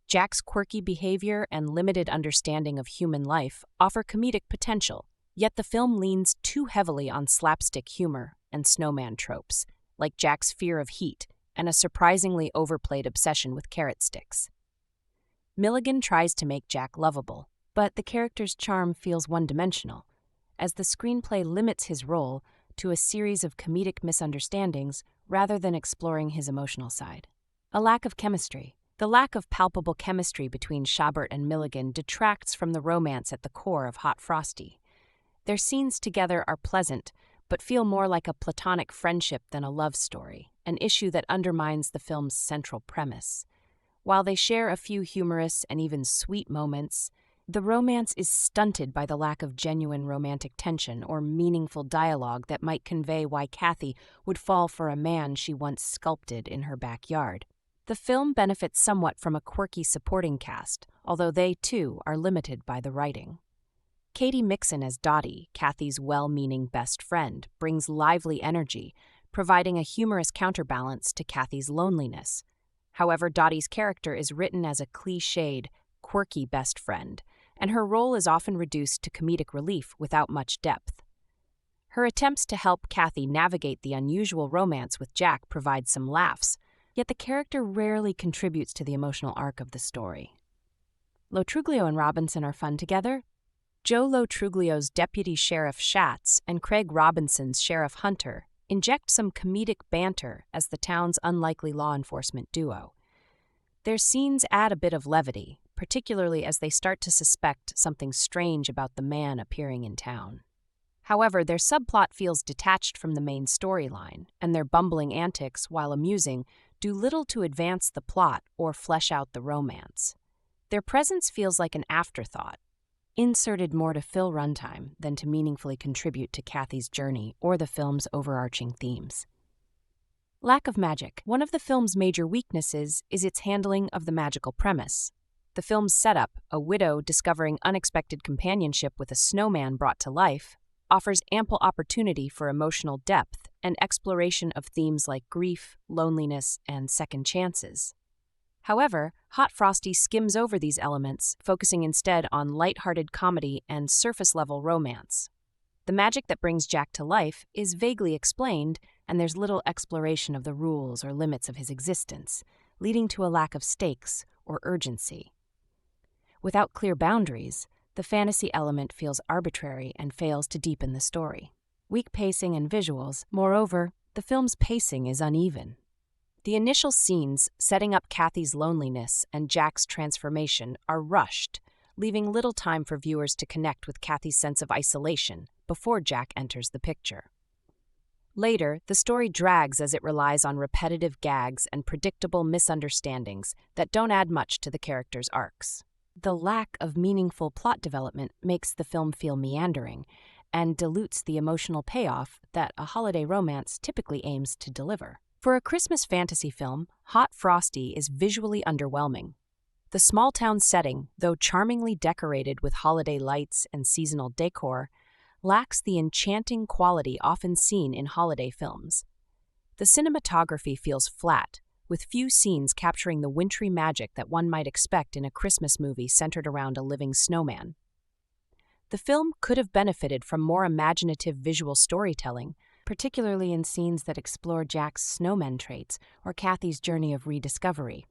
Jack's quirky behavior and limited understanding of human life offer comedic potential, yet the film leans too heavily on slapstick humor and snowman tropes, like Jack's fear of heat and a surprisingly overplayed obsession with carrot sticks. Milligan tries to make Jack lovable, but the character's charm feels one-dimensional, as the screenplay limits his role to a series of comedic misunderstandings rather than exploring his emotional side. A lack of chemistry. The lack of palpable chemistry between Chabert and Milligan detracts from the romance at the core of Hot Frosty. Their scenes together are pleasant, but feel more like a platonic friendship than a love story, an issue that undermines the film's central premise. While they share a few humorous and even sweet moments, the romance is stunted by the lack of genuine romantic tension or meaningful dialogue that might convey why Kathy would fall for a man she once sculpted in her backyard. The film benefits somewhat from a quirky supporting cast, although they, too, are limited by the writing. Katie Mixon as Dottie, Kathy's well-meaning best friend, brings lively energy, providing a humorous counterbalance to Kathy's loneliness. However, Dottie's character is written as a cliched, quirky best friend, and her role is often reduced to comedic relief without much depth. Her attempts to help Kathy navigate the unusual romance with Jack provide some laughs, yet the character rarely contributes to the emotional arc of the story. Lo Truglio and Robinson are fun together. Joe Lo Truglio's Deputy Sheriff Schatz and Craig Robinson's Sheriff Hunter inject some comedic banter as the town's unlikely law enforcement duo. Their scenes add a bit of levity, particularly as they start to suspect something strange about the man appearing in town. However, their subplot feels detached from the main storyline, and their bumbling antics, while amusing, do little to advance the plot or flesh out the romance. Their presence feels like an afterthought, inserted more to fill runtime than to meaningfully contribute to Kathy's journey or the film's overarching themes. Lack of magic. One of the film's major weaknesses is its handling of the magical premise. The film's setup, a widow discovering unexpected companionship with a snowman brought to life, offers ample opportunity for emotional depth and exploration of themes like grief, loneliness, and second chances. However, Hot Frosty skims over these elements, focusing instead on lighthearted comedy and surface-level romance. The magic that brings Jack to life is vaguely explained, and there's little exploration of the rules or limits of his existence, leading to a lack of stakes or urgency. Without clear boundaries, The fantasy element feels arbitrary and fails to deepen the story. Weak pacing and visuals, moreover, the film's pacing is uneven. The initial scenes setting up Kathy's loneliness and Jack's transformation are rushed, leaving little time for viewers to connect with Kathy's sense of isolation before Jack enters the picture. Later, the story drags as it relies on repetitive gags and predictable misunderstandings that don't add much to the characters' arcs. The lack of meaningful plot development makes the film feel meandering and dilutes the emotional payoff that a holiday romance typically aims to deliver. For a Christmas fantasy film, Hot Frosty is visually underwhelming. The small-town setting, though charmingly decorated with holiday lights and seasonal decor, lacks the enchanting quality often seen in holiday films. The cinematography feels flat, with few scenes capturing the wintry magic that one might expect in a Christmas movie centered around a living snowman. The film could have benefited from more imaginative visual storytelling, particularly in scenes that explore Jack's snowman traits or Kathy's journey of rediscovery.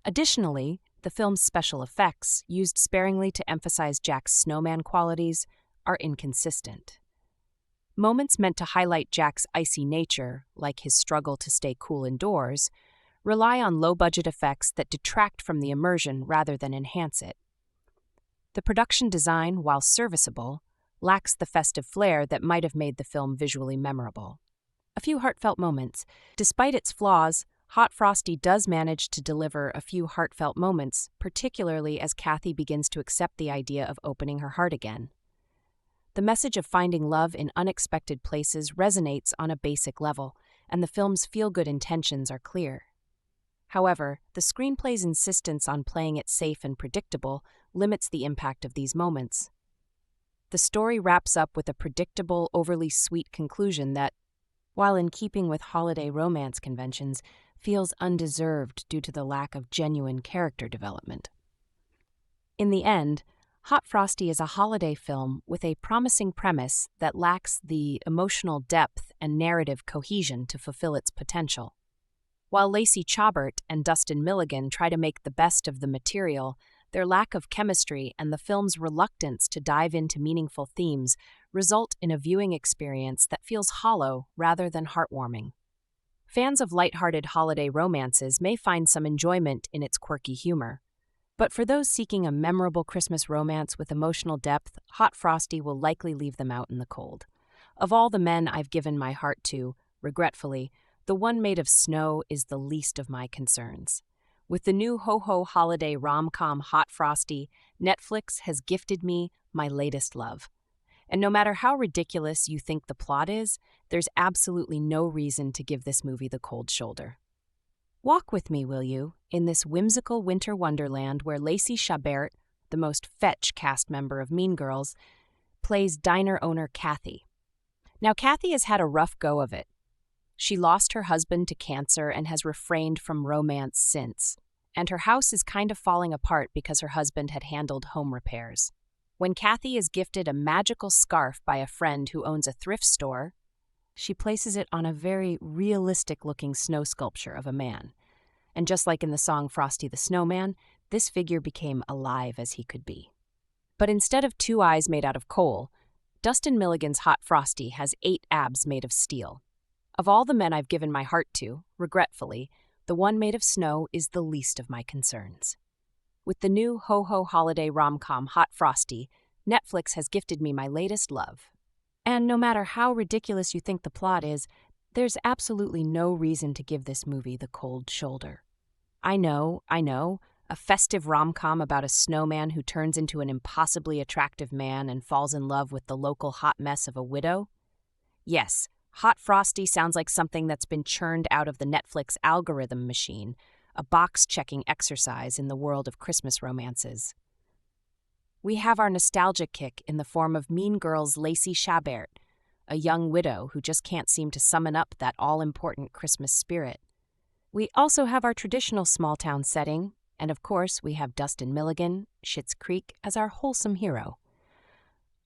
Additionally, the film's special effects, used sparingly to emphasize Jack's snowman qualities, are inconsistent. Moments meant to highlight Jack's icy nature, like his struggle to stay cool indoors, rely on low-budget effects that detract from the immersion rather than enhance it. The production design, while serviceable, lacks the festive flair that might have made the film visually memorable. A few heartfelt moments. Despite its flaws, Hot Frosty does manage to deliver a few heartfelt moments, particularly as Kathy begins to accept the idea of opening her heart again. The message of finding love in unexpected places resonates on a basic level, and the film's feel-good intentions are clear. However, the screenplay's insistence on playing it safe and predictable limits the impact of these moments. The story wraps up with a predictable, overly sweet conclusion that, while in keeping with holiday romance conventions, feels undeserved due to the lack of genuine character development. In the end, Hot Frosty is a holiday film with a promising premise that lacks the emotional depth and narrative cohesion to fulfill its potential. While Lacey Chabert and Dustin Milligan try to make the best of the material, their lack of chemistry and the film's reluctance to dive into meaningful themes result in a viewing experience that feels hollow rather than heartwarming. Fans of lighthearted holiday romances may find some enjoyment in its quirky humor. But for those seeking a memorable Christmas romance with emotional depth, Hot Frosty will likely leave them out in the cold. Of all the men I've given my heart to, regretfully, the one made of snow is the least of my concerns. With the new ho-ho holiday rom-com Hot Frosty, Netflix has gifted me my latest love. And no matter how ridiculous you think the plot is, there's absolutely no reason to give this movie the cold shoulder. Walk with me, will you, in this whimsical winter wonderland where Lacey Chabert, the most fetch cast member of Mean Girls, plays diner owner Kathy. Now, Kathy has had a rough go of it. She lost her husband to cancer and has refrained from romance since, and her house is kind of falling apart because her husband had handled home repairs. When Kathy is gifted a magical scarf by a friend who owns a thrift store, she places it on a very realistic-looking snow sculpture of a man. And just like in the song Frosty the Snowman, this figure became alive as he could be. But instead of 2 eyes made out of coal, Dustin Milligan's Hot Frosty has 8 abs made of steel. Of all the men I've given my heart to, regretfully, the one made of snow is the least of my concerns. With the new ho-ho holiday rom-com Hot Frosty, Netflix has gifted me my latest love. And no matter how ridiculous you think the plot is, there's absolutely no reason to give this movie the cold shoulder. I know, a festive rom-com about a snowman who turns into an impossibly attractive man and falls in love with the local hot mess of a widow. Yes, Hot Frosty sounds like something that's been churned out of the Netflix algorithm machine, a box-checking exercise in the world of Christmas romances. We have our nostalgia kick in the form of Mean Girls' Lacey Chabert, a young widow who just can't seem to summon up that all-important Christmas spirit. We also have our traditional small-town setting, and of course we have Dustin Milligan, Schitt's Creek, as our wholesome hero.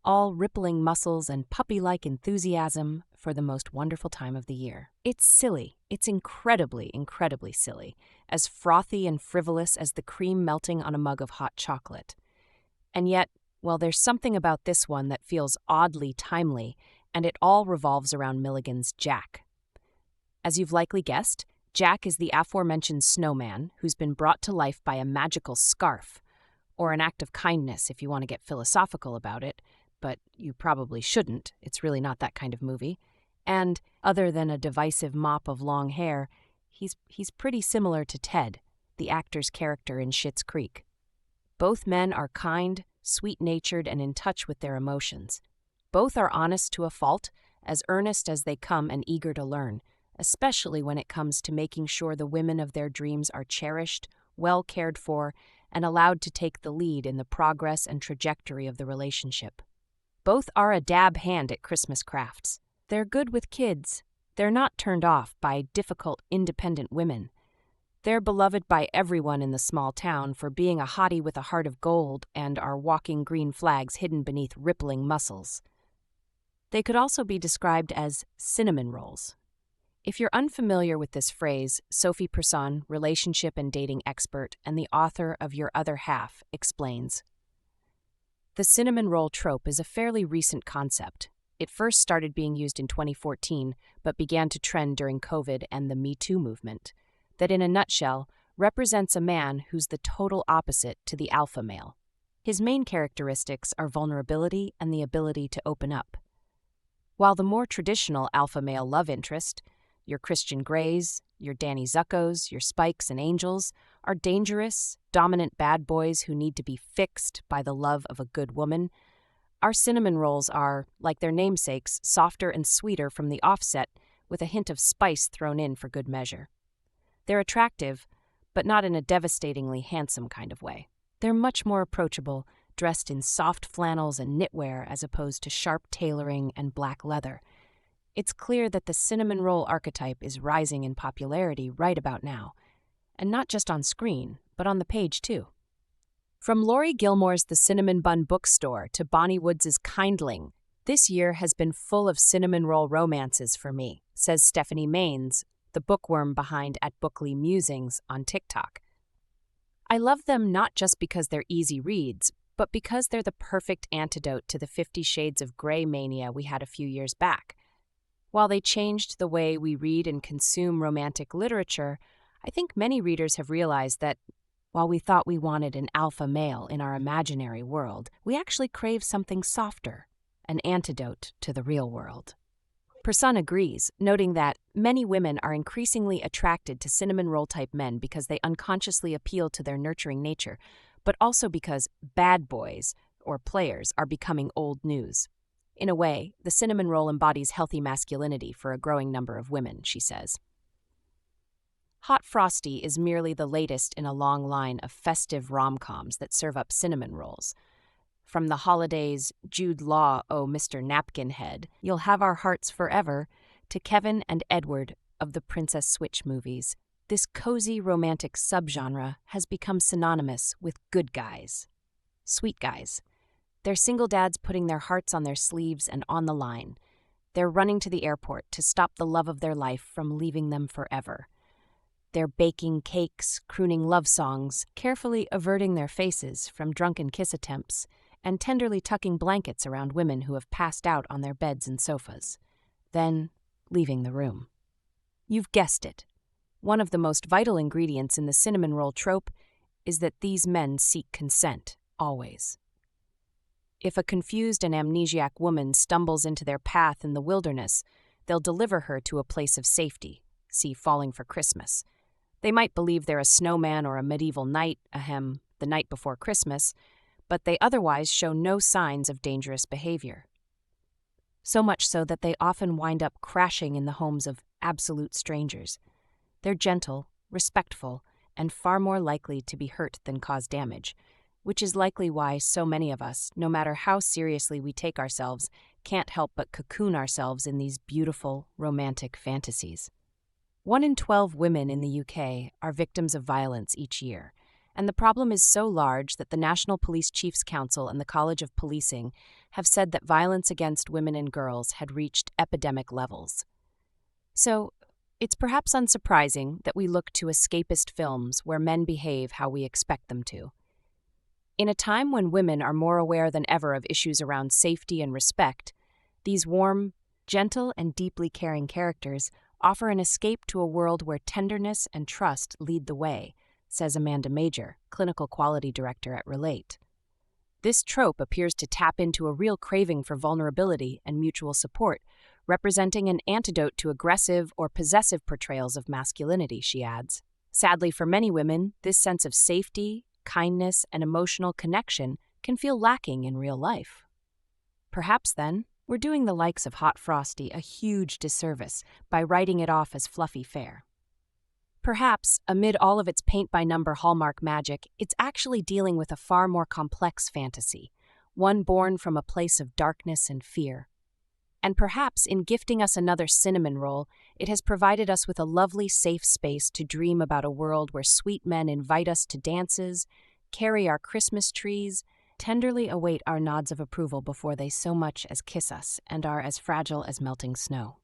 All rippling muscles and puppy-like enthusiasm for the most wonderful time of the year. It's silly. It's incredibly, incredibly silly, as frothy and frivolous as the cream melting on a mug of hot chocolate. And yet, well, there's something about this one that feels oddly timely, and it all revolves around Milligan's Jack. As you've likely guessed, Jack is the aforementioned snowman who's been brought to life by a magical scarf, or an act of kindness if you want to get philosophical about it, but you probably shouldn't. It's really not that kind of movie. And other than a divisive mop of long hair, he's pretty similar to Ted, the actor's character in Schitt's Creek. Both men are kind, sweet-natured, and in touch with their emotions. Both are honest to a fault, as earnest as they come and eager to learn, especially when it comes to making sure the women of their dreams are cherished, well cared for, and allowed to take the lead in the progress and trajectory of the relationship. Both are a dab hand at Christmas crafts. They're good with kids. They're not turned off by difficult, independent women. They're beloved by everyone in the small town for being a hottie with a heart of gold and are walking green flags hidden beneath rippling muscles. They could also be described as cinnamon rolls. If you're unfamiliar with this phrase, Sophie Person, relationship and dating expert and the author of Your Other Half, explains. The cinnamon roll trope is a fairly recent concept. It first started being used in 2014, but began to trend during COVID and the Me Too movement. That, in a nutshell, represents a man who's the total opposite to the alpha male. His main characteristics are vulnerability and the ability to open up. While the more traditional alpha male love interest, your Christian Greys, your Danny Zuckos, your Spikes and Angels, are dangerous, dominant bad boys who need to be fixed by the love of a good woman, our cinnamon rolls are, like their namesakes, softer and sweeter from the offset, with a hint of spice thrown in for good measure. They're attractive, but not in a devastatingly handsome kind of way. They're much more approachable, dressed in soft flannels and knitwear as opposed to sharp tailoring and black leather. It's clear that the cinnamon roll archetype is rising in popularity right about now, and not just on screen, but on the page too. From Laurie Gilmore's The Cinnamon Bun Bookstore to Bonnie Woods' Kindling, this year has been full of cinnamon roll romances for me, says Stephanie Maines, the bookworm behind At Bookly Musings on TikTok. I love them not just because they're easy reads, but because they're the perfect antidote to the 50 Shades of Grey mania we had a few years back. While they changed the way we read and consume romantic literature, I think many readers have realized that while we thought we wanted an alpha male in our imaginary world, we actually crave something softer, an antidote to the real world. Person agrees, noting that many women are increasingly attracted to cinnamon roll-type men because they unconsciously appeal to their nurturing nature, but also because bad boys, or players, are becoming old news. In a way, the cinnamon roll embodies healthy masculinity for a growing number of women, she says. Hot Frosty is merely the latest in a long line of festive rom-coms that serve up cinnamon rolls. From the holidays' Jude Law, Oh, Mr. Napkin Head, You'll Have Our Hearts Forever, to Kevin and Edward of the Princess Switch movies, this cozy romantic subgenre has become synonymous with good guys. Sweet guys. They're single dads putting their hearts on their sleeves and on the line. They're running to the airport to stop the love of their life from leaving them forever. They're baking cakes, crooning love songs, carefully averting their faces from drunken kiss attempts, and tenderly tucking blankets around women who have passed out on their beds and sofas. Then, leaving the room. You've guessed it. One of the most vital ingredients in the cinnamon roll trope is that these men seek consent, always. If a confused and amnesiac woman stumbles into their path in the wilderness, they'll deliver her to a place of safety, see Falling for Christmas. They might believe they're a snowman or a medieval knight, the night before Christmas, but they otherwise show no signs of dangerous behavior. So much so that they often wind up crashing in the homes of absolute strangers. They're gentle, respectful, and far more likely to be hurt than cause damage, which is likely why so many of us, no matter how seriously we take ourselves, can't help but cocoon ourselves in these beautiful, romantic fantasies. 1 in 12 women in the UK are victims of violence each year, and the problem is so large that the National Police Chiefs Council and the College of Policing have said that violence against women and girls had reached epidemic levels. So, it's perhaps unsurprising that we look to escapist films where men behave how we expect them to. In a time when women are more aware than ever of issues around safety and respect, these warm, gentle, and deeply caring characters offer an escape to a world where tenderness and trust lead the way, says Amanda Major, Clinical Quality Director at Relate. This trope appears to tap into a real craving for vulnerability and mutual support, representing an antidote to aggressive or possessive portrayals of masculinity, she adds. Sadly, for many women, this sense of safety, kindness, and emotional connection can feel lacking in real life. Perhaps, then, we're doing the likes of Hot Frosty a huge disservice by writing it off as fluffy fare. Perhaps, amid all of its paint-by-number Hallmark magic, it's actually dealing with a far more complex fantasy, one born from a place of darkness and fear. And perhaps, in gifting us another cinnamon roll, it has provided us with a lovely, safe space to dream about a world where sweet men invite us to dances, carry our Christmas trees, tenderly await our nods of approval before they so much as kiss us and are as fragile as melting snow.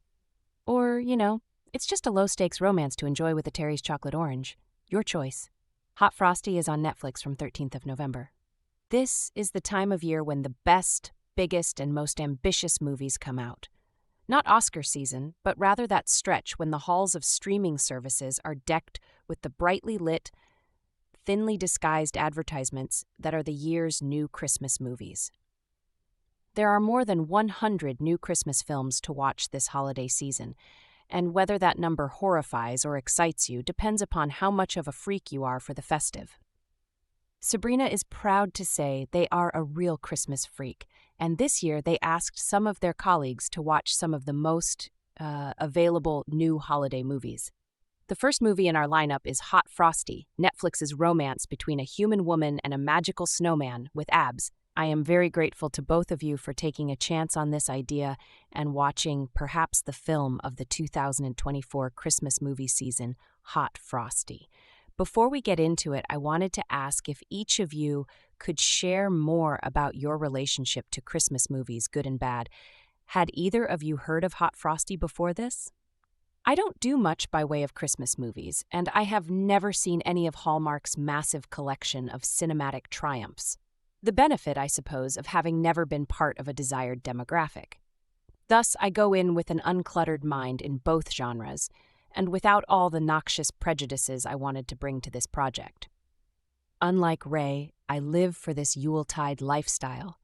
Or, it's just a low-stakes romance to enjoy with a Terry's chocolate orange. Your choice. Hot Frosty is on Netflix from 13th of November. This is the time of year when the best, biggest, and most ambitious movies come out. Not Oscar season, but rather that stretch when the halls of streaming services are decked with the brightly lit, thinly disguised advertisements that are the year's new Christmas movies. There are more than 100 new Christmas films to watch this holiday season, and whether that number horrifies or excites you depends upon how much of a freak you are for the festive. Sabrina is proud to say they are a real Christmas freak, and this year they asked some of their colleagues to watch some of the most available new holiday movies. The first movie in our lineup is Hot Frosty, Netflix's romance between a human woman and a magical snowman with abs. I am very grateful to both of you for taking a chance on this idea and watching perhaps the film of the 2024 Christmas movie season, Hot Frosty. Before we get into it, I wanted to ask if each of you could share more about your relationship to Christmas movies, good and bad. Had either of you heard of Hot Frosty before this? I don't do much by way of Christmas movies, and I have never seen any of Hallmark's massive collection of cinematic triumphs. The benefit, I suppose, of having never been part of a desired demographic. Thus, I go in with an uncluttered mind in both genres, and without all the noxious prejudices I wanted to bring to this project. Unlike Ray, I live for this Yuletide lifestyle.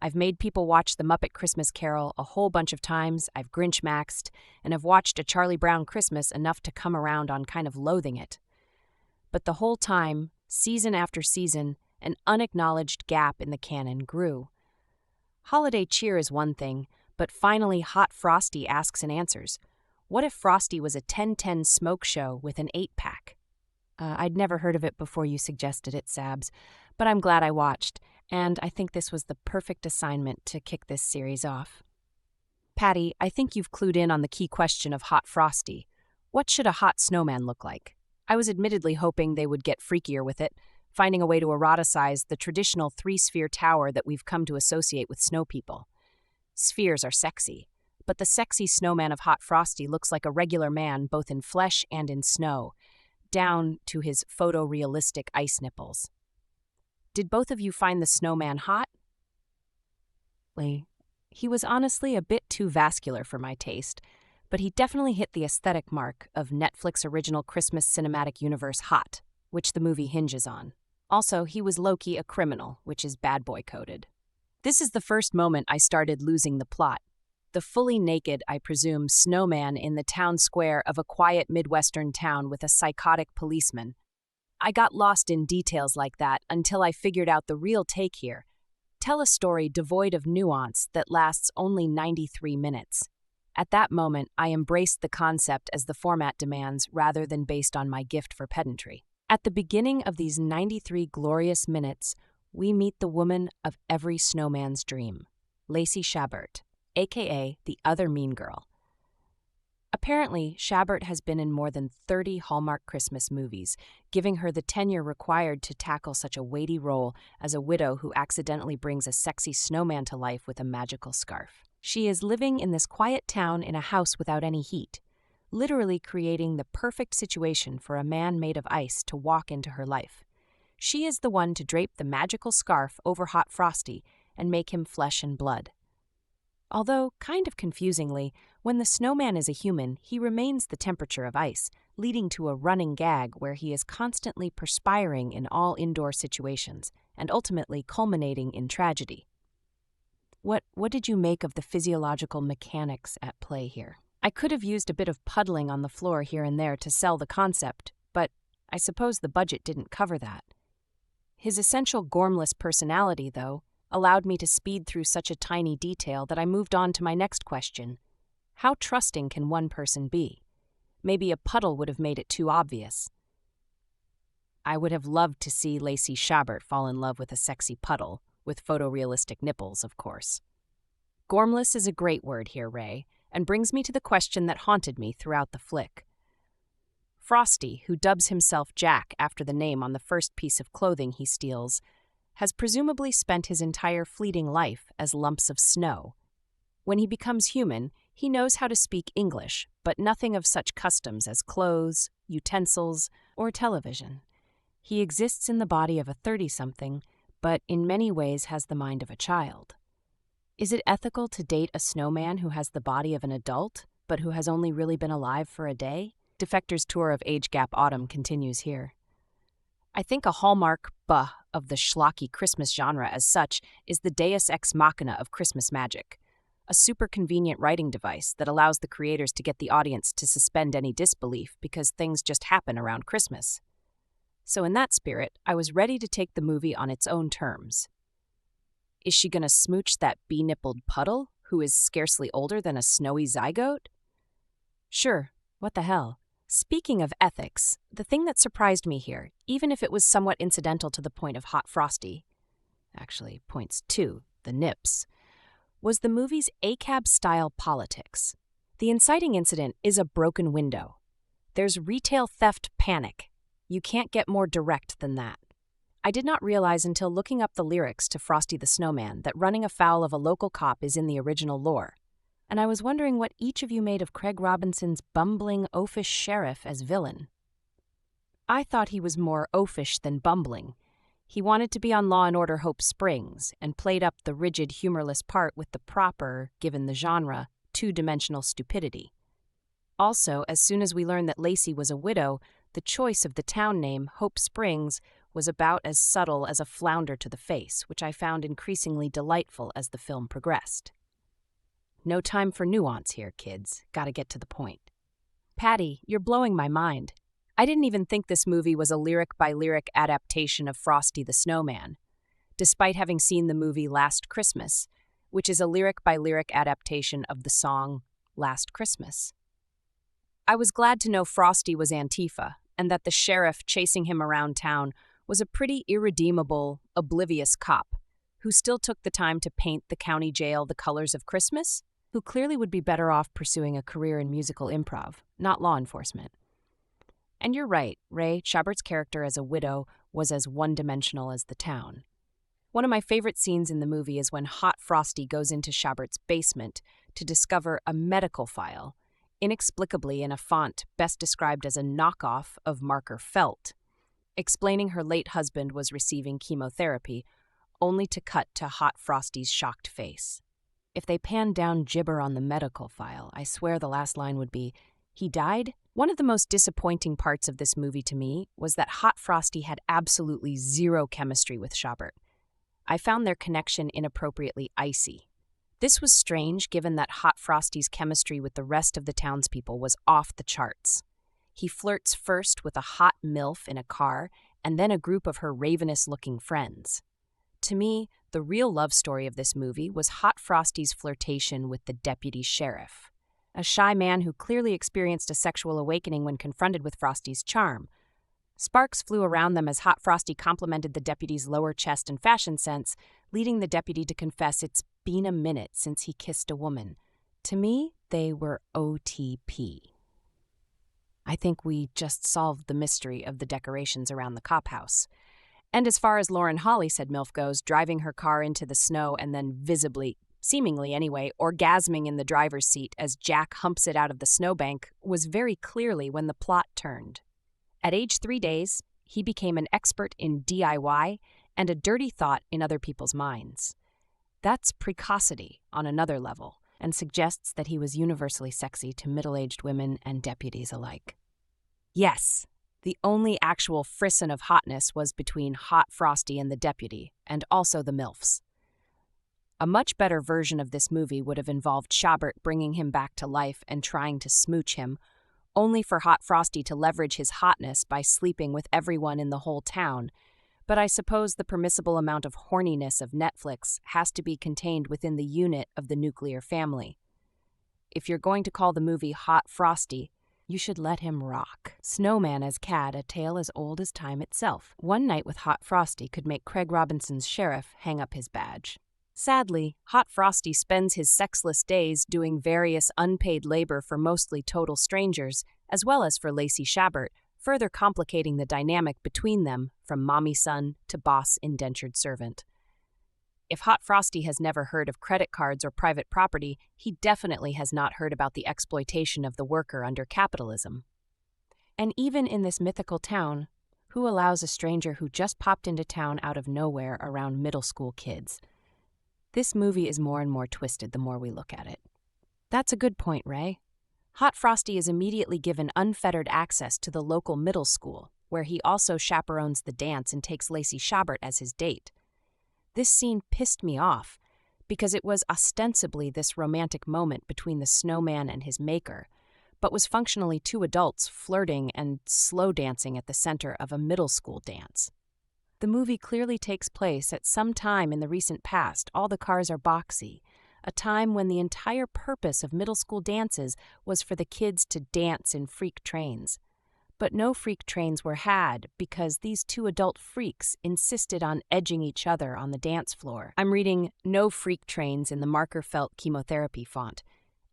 I've made people watch The Muppet Christmas Carol a whole bunch of times, I've Grinch-maxed, and have watched A Charlie Brown Christmas enough to come around on kind of loathing it. But the whole time, season after season, an unacknowledged gap in the canon grew. Holiday cheer is one thing, but finally Hot Frosty asks and answers. What if Frosty was a 10-10 smoke show with an 8-pack? I'd never heard of it before you suggested it, Sabs, but I'm glad I watched, and I think this was the perfect assignment to kick this series off. Patty, I think you've clued in on the key question of Hot Frosty. What should a hot snowman look like? I was admittedly hoping they would get freakier with it, finding a way to eroticize the traditional 3-sphere tower that we've come to associate with snow people. Spheres are sexy, but the sexy snowman of Hot Frosty looks like a regular man both in flesh and in snow, down to his photorealistic ice nipples. Did both of you find the snowman hot? He was honestly a bit too vascular for my taste, but he definitely hit the aesthetic mark of Netflix original Christmas cinematic universe hot, which the movie hinges on. Also, he was low-key a criminal, which is bad boy coded. This is the first moment I started losing the plot. The fully naked, I presume, snowman in the town square of a quiet Midwestern town with a psychotic policeman. I got lost in details like that until I figured out the real take here. Tell a story devoid of nuance that lasts only 93 minutes. At that moment, I embraced the concept as the format demands rather than based on my gift for pedantry. At the beginning of these 93 glorious minutes, we meet the woman of every snowman's dream, Lacey Chabert, a.k.a. the other mean girl. Apparently, Chabert has been in more than 30 Hallmark Christmas movies, giving her the tenure required to tackle such a weighty role as a widow who accidentally brings a sexy snowman to life with a magical scarf. She is living in this quiet town in a house without any heat, literally creating the perfect situation for a man made of ice to walk into her life. She is the one to drape the magical scarf over Hot Frosty and make him flesh and blood. Although, kind of confusingly, when the snowman is a human, he remains the temperature of ice, leading to a running gag where he is constantly perspiring in all indoor situations, and ultimately culminating in tragedy. What did you make of the physiological mechanics at play here? I could have used a bit of puddling on the floor here and there to sell the concept, but I suppose the budget didn't cover that. His essential gormless personality, though, allowed me to speed through such a tiny detail that I moved on to my next question. How trusting can one person be? Maybe a puddle would have made it too obvious. I would have loved to see Lacey Chabert fall in love with a sexy puddle, with photorealistic nipples, of course. Gormless is a great word here, Ray, and brings me to the question that haunted me throughout the flick. Frosty, who dubs himself Jack after the name on the first piece of clothing he steals, has presumably spent his entire fleeting life as lumps of snow. When he becomes human, he knows how to speak English, but nothing of such customs as clothes, utensils, or television. He exists in the body of a 30-something, but in many ways has the mind of a child. Is it ethical to date a snowman who has the body of an adult, but who has only really been alive for a day? Defector's tour of Age Gap Autumn continues here. I think a hallmark of the schlocky Christmas genre as such is the deus ex machina of Christmas magic, a super convenient writing device that allows the creators to get the audience to suspend any disbelief because things just happen around Christmas. So in that spirit, I was ready to take the movie on its own terms. Is she gonna smooch that bee-nippled puddle, who is scarcely older than a snowy zygote? Sure, what the hell? Speaking of ethics, the thing that surprised me here, even if it was somewhat incidental to the point of Hot Frosty, actually points to the nips, was the movie's ACAB-style politics. The inciting incident is a broken window. There's retail theft panic. You can't get more direct than that. I did not realize until looking up the lyrics to Frosty the Snowman that running afoul of a local cop is in the original lore. And I was wondering what each of you made of Craig Robinson's bumbling, oafish sheriff as villain. I thought he was more oafish than bumbling. He wanted to be on Law & Order Hope Springs and played up the rigid, humorless part with the proper, given the genre, two-dimensional stupidity. Also, as soon as we learned that Lacey was a widow, the choice of the town name, Hope Springs, was about as subtle as a flounder to the face, which I found increasingly delightful as the film progressed. No time for nuance here, kids. Gotta get to the point. Patty, you're blowing my mind. I didn't even think this movie was a lyric-by-lyric adaptation of Frosty the Snowman, despite having seen the movie Last Christmas, which is a lyric-by-lyric adaptation of the song Last Christmas. I was glad to know Frosty was Antifa, and that the sheriff chasing him around town was a pretty irredeemable, oblivious cop who still took the time to paint the county jail the colors of Christmas, who clearly would be better off pursuing a career in musical improv, not law enforcement. And you're right, Ray, Chabert's character as a widow was as one-dimensional as the town. One of my favorite scenes in the movie is when Hot Frosty goes into Chabert's basement to discover a medical file, inexplicably in a font best described as a knockoff of marker felt, explaining her late husband was receiving chemotherapy, only to cut to Hot Frosty's shocked face. If they panned down gibber on the medical file, I swear the last line would be, "He died?" One of the most disappointing parts of this movie to me was that Hot Frosty had absolutely zero chemistry with Chabert. I found their connection inappropriately icy. This was strange given that Hot Frosty's chemistry with the rest of the townspeople was off the charts. He flirts first with a hot MILF in a car and then a group of her ravenous-looking friends. To me, the real love story of this movie was Hot Frosty's flirtation with the deputy sheriff, a shy man who clearly experienced a sexual awakening when confronted with Frosty's charm. Sparks flew around them as Hot Frosty complimented the deputy's lower chest and fashion sense, leading the deputy to confess it's been a minute since he kissed a woman. To me, they were OTP. I think we just solved the mystery of the decorations around the cop house. And as far as Lauren Holly said MILF goes, driving her car into the snow and then visibly, seemingly anyway, orgasming in the driver's seat as Jack humps it out of the snowbank was very clearly when the plot turned. At age 3 days, He became an expert in DIY and a dirty thought in other people's minds. That's precocity on another level, and suggests that he was universally sexy to middle-aged women and deputies alike. Yes, the only actual frisson of hotness was between Hot Frosty and the deputy, and also the MILFs. A much better version of this movie would have involved Chabert bringing him back to life and trying to smooch him, only for Hot Frosty to leverage his hotness by sleeping with everyone in the whole town. But I suppose the permissible amount of horniness of Netflix has to be contained within the unit of the nuclear family. If you're going to call the movie Hot Frosty, you should let him rock. Snowman as Cad, a tale as old as time itself. One night with Hot Frosty could make Craig Robinson's sheriff hang up his badge. Sadly, Hot Frosty spends his sexless days doing various unpaid labor for mostly total strangers, as well as for Lacey Chabert, further complicating the dynamic between them from mommy-son to boss indentured servant. If Hot Frosty has never heard of credit cards or private property, he definitely has not heard about the exploitation of the worker under capitalism. And even in this mythical town, who allows a stranger who just popped into town out of nowhere around middle school kids? This movie is more and more twisted the more we look at it. That's a good point, Ray. Hot Frosty is immediately given unfettered access to the local middle school, where he also chaperones the dance and takes Lacey Chabert as his date. This scene pissed me off, because it was ostensibly this romantic moment between the snowman and his maker, but was functionally two adults flirting and slow dancing at the center of a middle school dance. The movie clearly takes place at some time in the recent past. All the cars are boxy, a time when the entire purpose of middle school dances was for the kids to dance in freak trains. But no freak trains were had because these two adult freaks insisted on edging each other on the dance floor. I'm reading "no freak trains" in the marker felt chemotherapy font.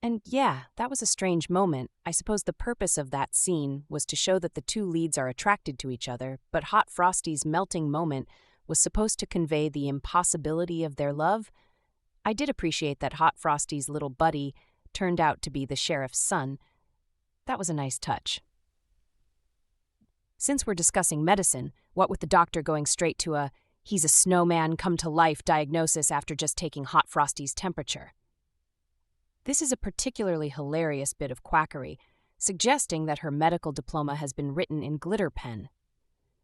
And yeah, that was a strange moment. I suppose the purpose of that scene was to show that the two leads are attracted to each other, but Hot Frosty's melting moment was supposed to convey the impossibility of their love. I did appreciate that Hot Frosty's little buddy turned out to be the sheriff's son. That was a nice touch. Since we're discussing medicine, what with the doctor going straight to a "he's a snowman come to life" diagnosis after just taking Hot Frosty's temperature? This is a particularly hilarious bit of quackery, suggesting that her medical diploma has been written in glitter pen.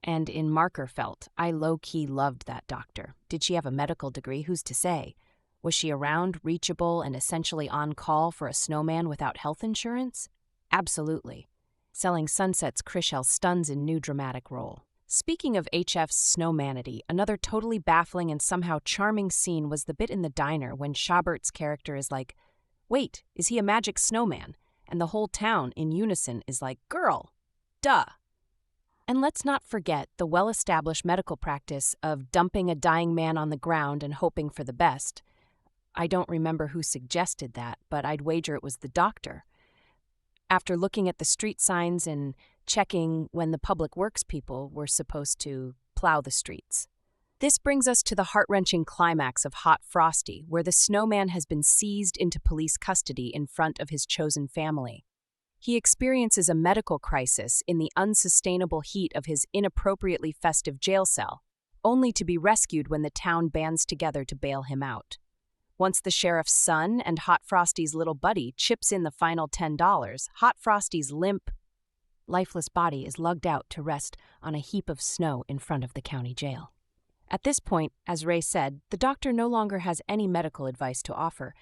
And in marker felt, I low-key loved that doctor. Did she have a medical degree? Who's to say? Was she around, reachable, and essentially on call for a snowman without health insurance? Absolutely. Selling Sunset's Chrishell stuns in new dramatic role. Speaking of HF's snowmanity, another totally baffling and somehow charming scene was the bit in the diner when Chabert's character is like, "Wait, is he a magic snowman?" And the whole town, in unison, is like, "Girl, duh." And let's not forget the well-established medical practice of dumping a dying man on the ground and hoping for the best. I don't remember who suggested that, but I'd wager it was the doctor. After looking at the street signs and checking when the public works people were supposed to plow the streets. This brings us to the heart-wrenching climax of Hot Frosty, where the snowman has been seized into police custody in front of his chosen family. He experiences a medical crisis in the unsustainable heat of his inappropriately festive jail cell, only to be rescued when the town bands together to bail him out. Once the sheriff's son and Hot Frosty's little buddy chips in the final $10, Hot Frosty's limp, lifeless body is lugged out to rest on a heap of snow in front of the county jail. At this point, as Ray said, the doctor no longer has any medical advice to offer,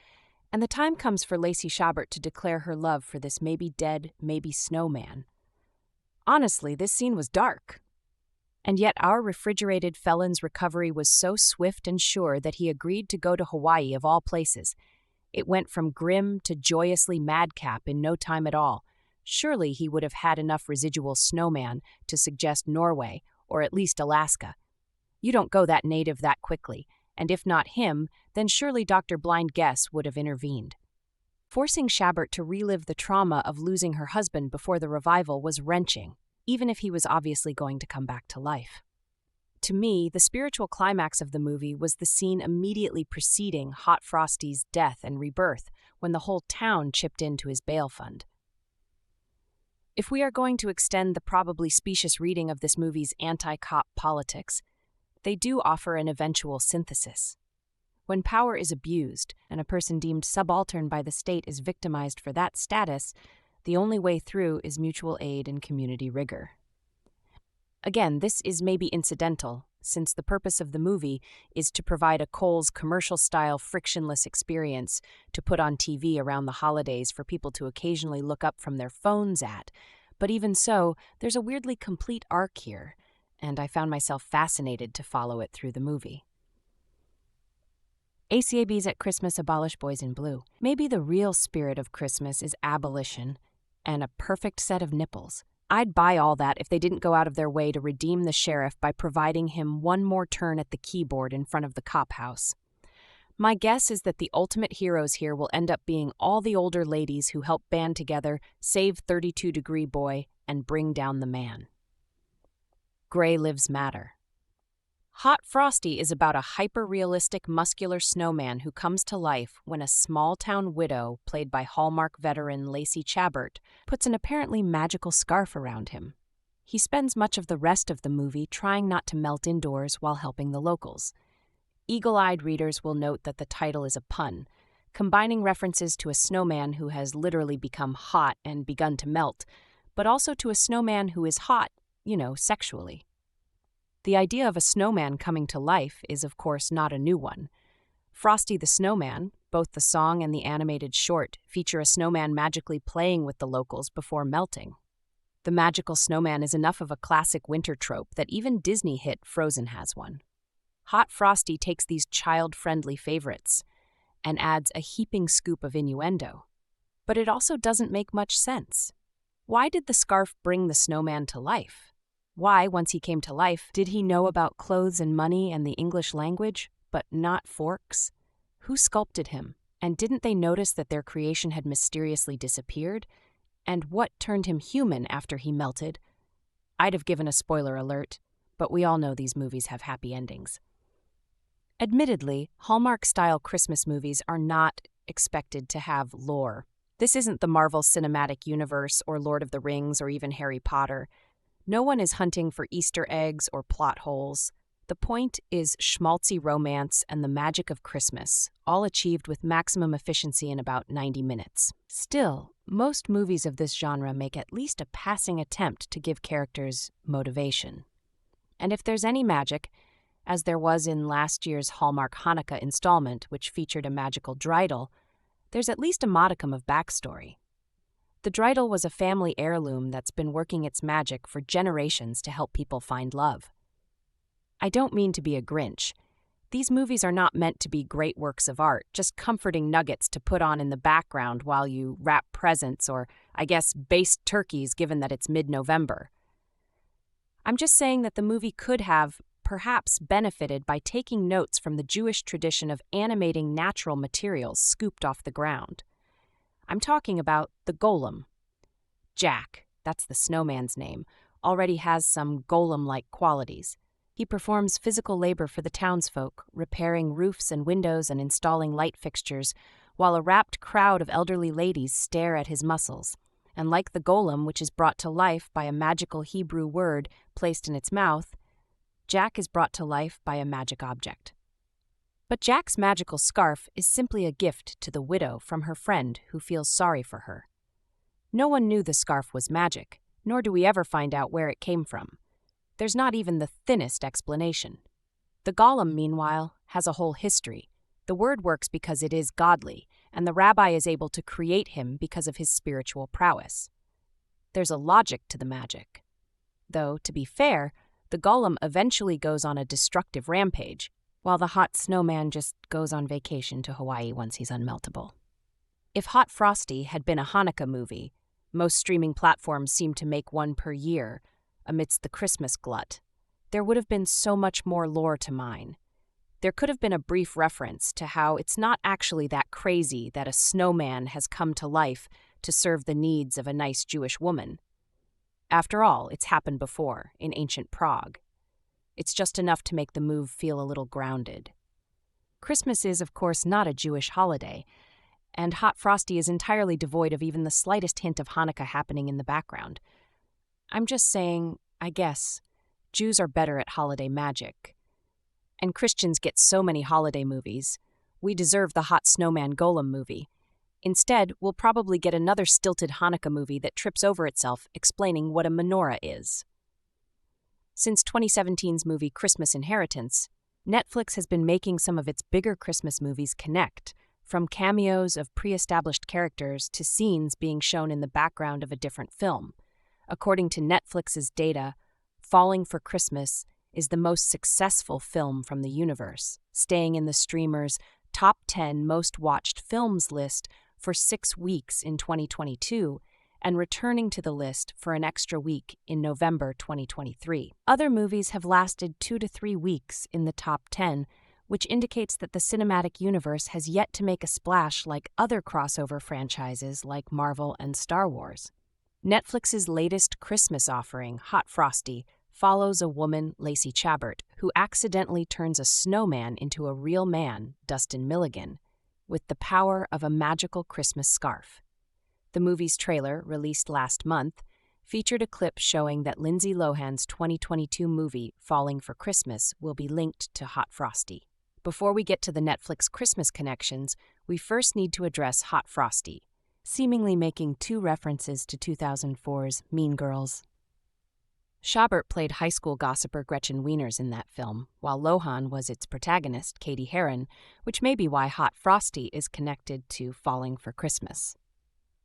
and the time comes for Lacey Chabert to declare her love for this maybe dead, maybe snowman. Honestly, this scene was dark. And yet our refrigerated felon's recovery was so swift and sure that he agreed to go to Hawaii of all places. It went from grim to joyously madcap in no time at all. Surely he would have had enough residual snowman to suggest Norway, or at least Alaska. You don't go that native that quickly, and if not him, then surely Dr. Blind Guess would have intervened. Forcing Chabert to relive the trauma of losing her husband before the revival was wrenching, even if he was obviously going to come back to life. To me, the spiritual climax of the movie was the scene immediately preceding Hot Frosty's death and rebirth, when the whole town chipped into his bail fund. If we are going to extend the probably specious reading of this movie's anti-cop politics, they do offer an eventual synthesis. When power is abused and a person deemed subaltern by the state is victimized for that status, the only way through is mutual aid and community rigor. Again, this is maybe incidental, since the purpose of the movie is to provide a Cole's commercial-style frictionless experience to put on TV around the holidays for people to occasionally look up from their phones at. But even so, there's a weirdly complete arc here, and I found myself fascinated to follow it through the movie. ACABs at Christmas abolish boys in blue. Maybe the real spirit of Christmas is abolition and a perfect set of nipples. I'd buy all that if they didn't go out of their way to redeem the sheriff by providing him one more turn at the keyboard in front of the cop house. My guess is that the ultimate heroes here will end up being all the older ladies who help band together, save 32-degree boy, and bring down the man. Gray Lives Matter. Hot Frosty is about a hyper-realistic muscular snowman who comes to life when a small-town widow, played by Hallmark veteran Lacey Chabert, puts an apparently magical scarf around him. He spends much of the rest of the movie trying not to melt indoors while helping the locals. Eagle-eyed readers will note that the title is a pun, combining references to a snowman who has literally become hot and begun to melt, but also to a snowman who is hot, sexually. The idea of a snowman coming to life is, of course, not a new one. Frosty the Snowman, both the song and the animated short, feature a snowman magically playing with the locals before melting. The magical snowman is enough of a classic winter trope that even Disney hit Frozen has one. Hot Frosty takes these child-friendly favorites and adds a heaping scoop of innuendo. But it also doesn't make much sense. Why did the scarf bring the snowman to life? Why, once he came to life, did he know about clothes and money and the English language, but not forks? Who sculpted him? And didn't they notice that their creation had mysteriously disappeared? And what turned him human after he melted? I'd have given a spoiler alert, but we all know these movies have happy endings. Admittedly, Hallmark-style Christmas movies are not expected to have lore. This isn't the Marvel Cinematic Universe or Lord of the Rings or even Harry Potter. No one is hunting for Easter eggs or plot holes. The point is schmaltzy romance and the magic of Christmas, all achieved with maximum efficiency in about 90 minutes. Still, most movies of this genre make at least a passing attempt to give characters motivation. And if there's any magic, as there was in last year's Hallmark Hanukkah installment, which featured a magical dreidel, there's at least a modicum of backstory. The dreidel was a family heirloom that's been working its magic for generations to help people find love. I don't mean to be a Grinch. These movies are not meant to be great works of art, just comforting nuggets to put on in the background while you wrap presents or, I guess, baste turkeys given that it's mid-November. I'm just saying that the movie could have, perhaps, benefited by taking notes from the Jewish tradition of animating natural materials scooped off the ground. I'm talking about the golem. Jack, that's the snowman's name, already has some golem-like qualities. He performs physical labor for the townsfolk, repairing roofs and windows and installing light fixtures, while a rapt crowd of elderly ladies stare at his muscles. And like the golem, which is brought to life by a magical Hebrew word placed in its mouth, Jack is brought to life by a magic object. But Jack's magical scarf is simply a gift to the widow from her friend who feels sorry for her. No one knew the scarf was magic, nor do we ever find out where it came from. There's not even the thinnest explanation. The golem, meanwhile, has a whole history. The word works because it is godly, and the rabbi is able to create him because of his spiritual prowess. There's a logic to the magic. Though, to be fair, the golem eventually goes on a destructive rampage, while the hot snowman just goes on vacation to Hawaii once he's unmeltable. If Hot Frosty had been a Hanukkah movie, most streaming platforms seem to make one per year, amidst the Christmas glut, there would have been so much more lore to mine. There could have been a brief reference to how it's not actually that crazy that a snowman has come to life to serve the needs of a nice Jewish woman. After all, it's happened before, in ancient Prague. It's just enough to make the move feel a little grounded. Christmas is, of course, not a Jewish holiday, and Hot Frosty is entirely devoid of even the slightest hint of Hanukkah happening in the background. I'm just saying, I guess, Jews are better at holiday magic. And Christians get so many holiday movies. We deserve the Hot Snowman Golem movie. Instead, we'll probably get another stilted Hanukkah movie that trips over itself explaining what a menorah is. Since 2017's movie Christmas Inheritance, Netflix has been making some of its bigger Christmas movies connect, from cameos of pre-established characters to scenes being shown in the background of a different film. According to Netflix's data, Falling for Christmas is the most successful film from the universe, staying in the streamer's top 10 most watched films list for 6 weeks in 2022 and returning to the list for an extra week in November 2023. Other movies have lasted 2 to 3 weeks in the top 10, which indicates that the cinematic universe has yet to make a splash like other crossover franchises like Marvel and Star Wars. Netflix's latest Christmas offering, Hot Frosty, follows a woman, Lacey Chabert, who accidentally turns a snowman into a real man, Dustin Milligan, with the power of a magical Christmas scarf. The movie's trailer, released last month, featured a clip showing that Lindsay Lohan's 2022 movie, Falling for Christmas, will be linked to Hot Frosty. Before we get to the Netflix Christmas connections, we first need to address Hot Frosty, seemingly making 2 references to 2004's Mean Girls. Chabert played high school gossiper Gretchen Wieners in that film, while Lohan was its protagonist, Katie Heron, which may be why Hot Frosty is connected to Falling for Christmas.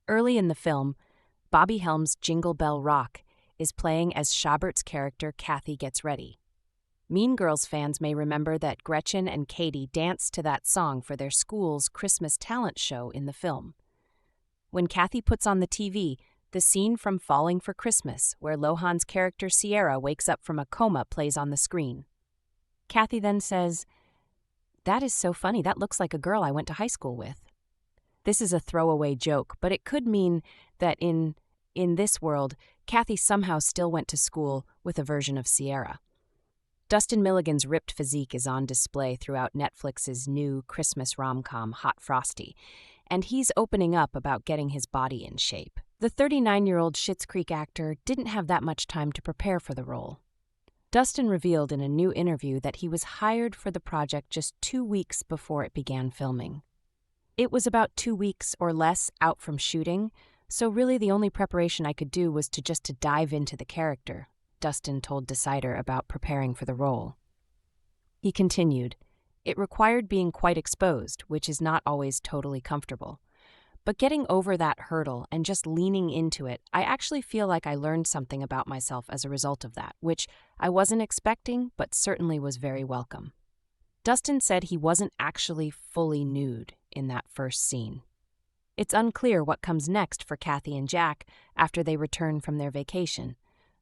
Early in the film, Bobby Helms' Jingle Bell Rock is playing as Chabert's character Kathy Gets Ready. Mean Girls fans may remember that Gretchen and Katie danced to that song for their school's Christmas talent show in the film. When Kathy puts on the TV, the scene from Falling for Christmas, where Lohan's character Sierra wakes up from a coma, plays on the screen. Kathy then says, "That is so funny, that looks like a girl I went to high school with." This is a throwaway joke, but it could mean that in this world, Kathy somehow still went to school with a version of Sierra. Dustin Milligan's ripped physique is on display throughout Netflix's new Christmas rom-com Hot Frosty, and he's opening up about getting his body in shape. The 39-year-old Schitt's Creek actor didn't have that much time to prepare for the role. Dustin revealed in a new interview that he was hired for the project just 2 weeks before it began filming. It was about 2 weeks or less out from shooting, so really the only preparation I could do was to dive into the character, Dustin told Decider about preparing for the role. He continued, "It required being quite exposed, which is not always totally comfortable. But getting over that hurdle and just leaning into it, I actually feel like I learned something about myself as a result of that, which I wasn't expecting, but certainly was very welcome." Dustin said he wasn't actually fully nude in that first scene. It's unclear what comes next for Kathy and Jack after they return from their vacation,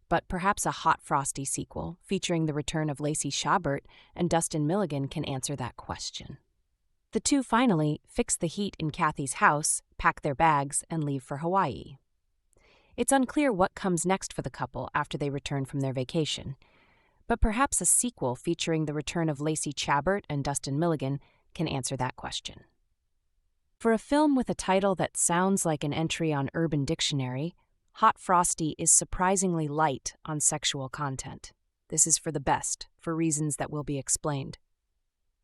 but perhaps a Hot Frosty sequel featuring the return of Lacey Chabert and Dustin Milligan can answer that question. The two finally fix the heat in Kathy's house, pack their bags, and leave for Hawaii. It's unclear what comes next for the couple after they return from their vacation, but perhaps a sequel featuring the return of Lacey Chabert and Dustin Milligan can answer that question. For a film with a title that sounds like an entry on Urban Dictionary, Hot Frosty is surprisingly light on sexual content. This is for the best, for reasons that will be explained.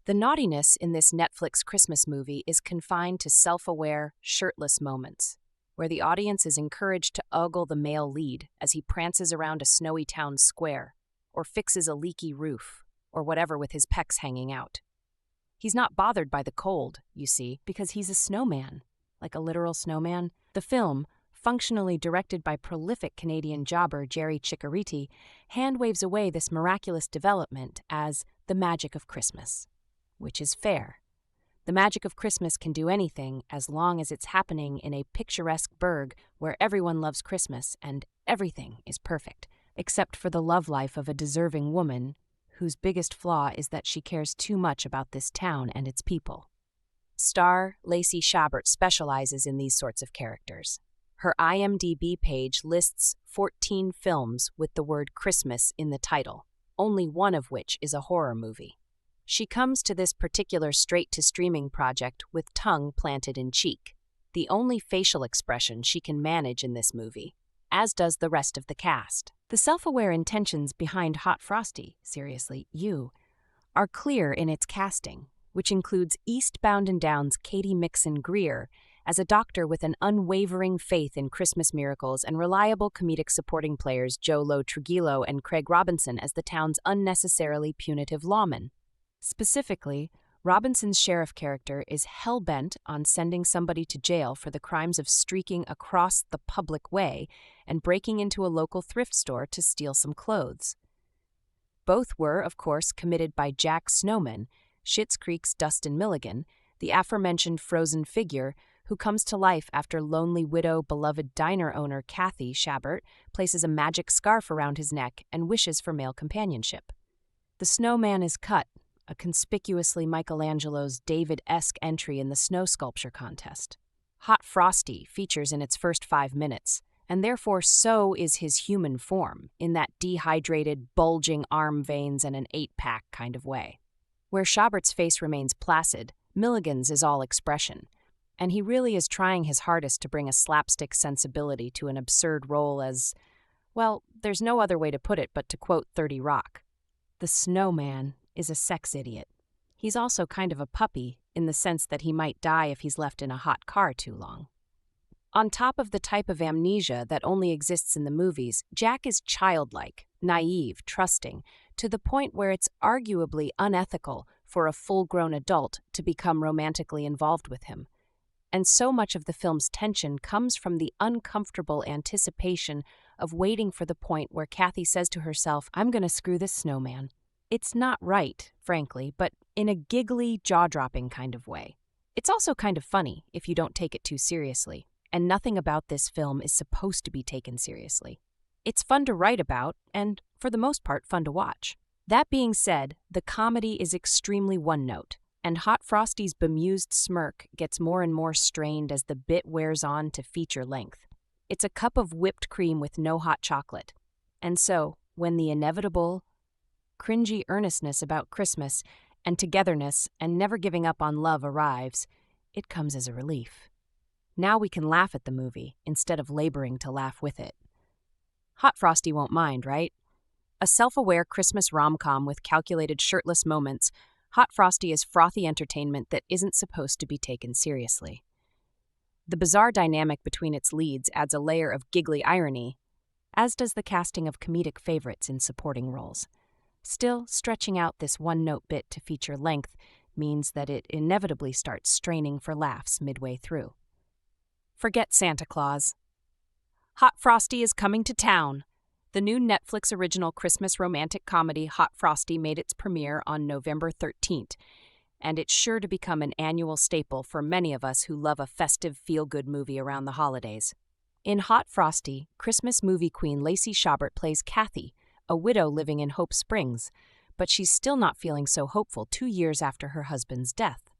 The naughtiness in this Netflix Christmas movie is confined to self-aware, shirtless moments, where the audience is encouraged to ogle the male lead as he prances around a snowy town square, or fixes a leaky roof, or whatever with his pecs hanging out. He's not bothered by the cold, you see, because he's a snowman, like a literal snowman. The film, functionally directed by prolific Canadian jobber Jerry Ciccoritti, hand-waves away this miraculous development as the magic of Christmas. Which is fair. The magic of Christmas can do anything as long as it's happening in a picturesque burg where everyone loves Christmas and everything is perfect, except for the love life of a deserving woman whose biggest flaw is that she cares too much about this town and its people. Star Lacey Chabert specializes in these sorts of characters. Her IMDb page lists 14 films with the word Christmas in the title, only one of which is a horror movie. She comes to this particular straight-to-streaming project with tongue planted in cheek. the only facial expression she can manage in this movie, as does the rest of the cast. The self-aware intentions behind Hot Frosty, seriously, you, are clear in its casting, which includes Eastbound and Down's Katie Mixon Greer as a doctor with an unwavering faith in Christmas miracles and reliable comedic supporting players Joe Lo Truglio and Craig Robinson as the town's unnecessarily punitive lawmen. Specifically, Robinson's sheriff character is hell-bent on sending somebody to jail for the crimes of streaking across the public way and breaking into a local thrift store to steal some clothes. Both were, of course, committed by Jack Snowman, Schitt's Creek's Dustin Milligan, the aforementioned frozen figure who comes to life after lonely widow beloved diner owner Lacey Chabert places a magic scarf around his neck and wishes for male companionship. The snowman is cut, a conspicuously Michelangelo's David-esque entry in the snow sculpture contest. Hot Frosty features in its first 5 minutes, and therefore so is his human form, in that dehydrated, bulging arm veins and an 8-pack kind of way. Where Chabert's face remains placid, Milligan's is all expression, and he really is trying his hardest to bring a slapstick sensibility to an absurd role as, well, there's no other way to put it but to quote 30 Rock. The snowman is a sex idiot. He's also kind of a puppy, in the sense that he might die if he's left in a hot car too long. On top of the type of amnesia that only exists in the movies, Jack is childlike, naive, trusting, to the point where it's arguably unethical for a full-grown adult to become romantically involved with him. And so much of the film's tension comes from the uncomfortable anticipation of waiting for the point where Kathy says to herself, "I'm gonna screw this snowman." It's not right, frankly, but in a giggly, jaw-dropping kind of way. It's also kind of funny if you don't take it too seriously, and nothing about this film is supposed to be taken seriously. It's fun to write about, and, for the most part, fun to watch. That being said, the comedy is extremely one-note, and Hot Frosty's bemused smirk gets more and more strained as the bit wears on to feature length. It's a cup of whipped cream with no hot chocolate. And so, when the inevitable, cringy earnestness about Christmas and togetherness and never giving up on love arrives, it comes as a relief. Now we can laugh at the movie instead of laboring to laugh with it. Hot Frosty won't mind, right? A self-aware Christmas rom-com with calculated shirtless moments, Hot Frosty is frothy entertainment that isn't supposed to be taken seriously. The bizarre dynamic between its leads adds a layer of giggly irony, as does the casting of comedic favorites in supporting roles. Still, stretching out this one-note bit to feature length means that it inevitably starts straining for laughs midway through. Forget Santa Claus. Hot Frosty is coming to town. The new Netflix original Christmas romantic comedy Hot Frosty made its premiere on November 13th, and it's sure to become an annual staple for many of us who love a festive feel-good movie around the holidays. In Hot Frosty, Christmas movie queen Lacey Chabert plays Kathy, a widow living in Hope Springs, but she's still not feeling so hopeful 2 years after her husband's death.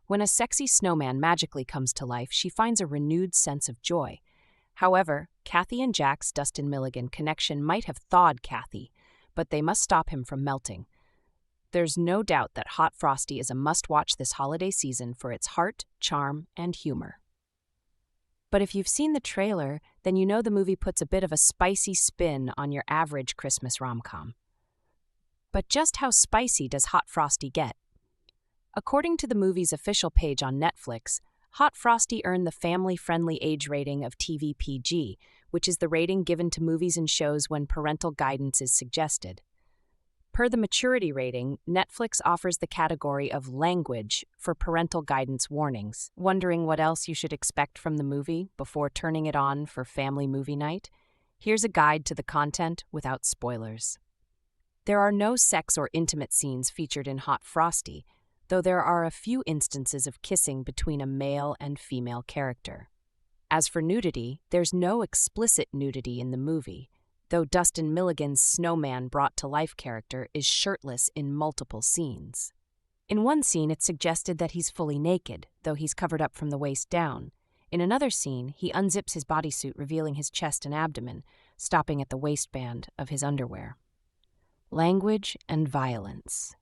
When a sexy snowman magically comes to life, she finds a renewed sense of joy. However, Kathy and Jack's Dustin Milligan connection might have thawed Kathy, but they must stop him from melting. There's no doubt that Hot Frosty is a must-watch this holiday season for its heart, charm, and humor. But if you've seen the trailer, then you know the movie puts a bit of a spicy spin on your average Christmas rom-com. But just how spicy does Hot Frosty get? According to the movie's official page on Netflix, Hot Frosty earned the family-friendly age rating of TV PG, which is the rating given to movies and shows when parental guidance is suggested. Per the maturity rating, Netflix offers the category of language for parental guidance warnings. Wondering what else you should expect from the movie before turning it on for family movie night? Here's a guide to the content without spoilers. There are no sex or intimate scenes featured in Hot Frosty, though there are a few instances of kissing between a male and female character. As for nudity, there's no explicit nudity in the movie, though Dustin Milligan's snowman brought-to-life character is shirtless in multiple scenes. In one scene, it's suggested that he's fully naked, though he's covered up from the waist down. In another scene, he unzips his bodysuit, revealing his chest and abdomen, stopping at the waistband of his underwear. Language and violence.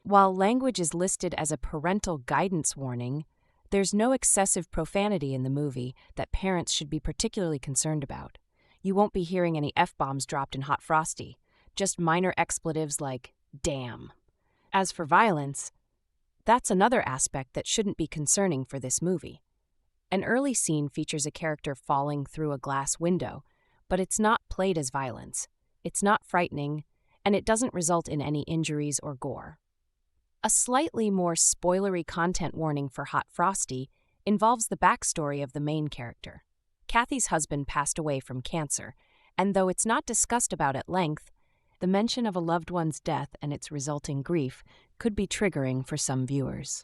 While language is listed as a parental guidance warning, There's no excessive profanity in the movie that parents should be particularly concerned about. You won't be hearing any F-bombs dropped in Hot Frosty, just minor expletives like, damn. As for violence, that's another aspect that shouldn't be concerning for this movie. An early scene features a character falling through a glass window, but it's not played as violence. It's not frightening, and it doesn't result in any injuries or gore. A slightly more spoilery content warning for Hot Frosty involves the backstory of the main character. Kathy's husband passed away from cancer, and though it's not discussed about at length, the mention of a loved one's death and its resulting grief could be triggering for some viewers.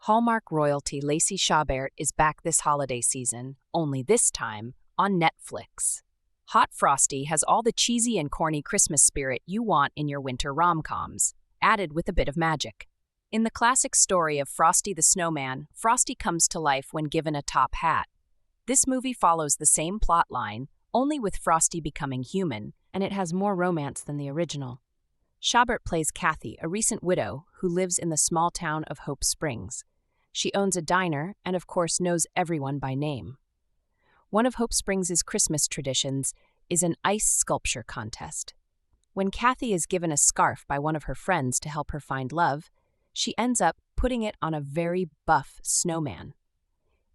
Hallmark royalty Lacey Chabert is back this holiday season, only this time on Netflix. Hot Frosty has all the cheesy and corny Christmas spirit you want in your winter rom-coms, added with a bit of magic. In the classic story of Frosty the Snowman, Frosty comes to life when given a top hat. This movie follows the same plot line, only with Frosty becoming human, and it has more romance than the original. Chabert plays Kathy, a recent widow who lives in the small town of Hope Springs. She owns a diner and, of course, knows everyone by name. One of Hope Springs' Christmas traditions is an ice sculpture contest. When Kathy is given a scarf by one of her friends to help her find love, she ends up putting it on a very buff snowman.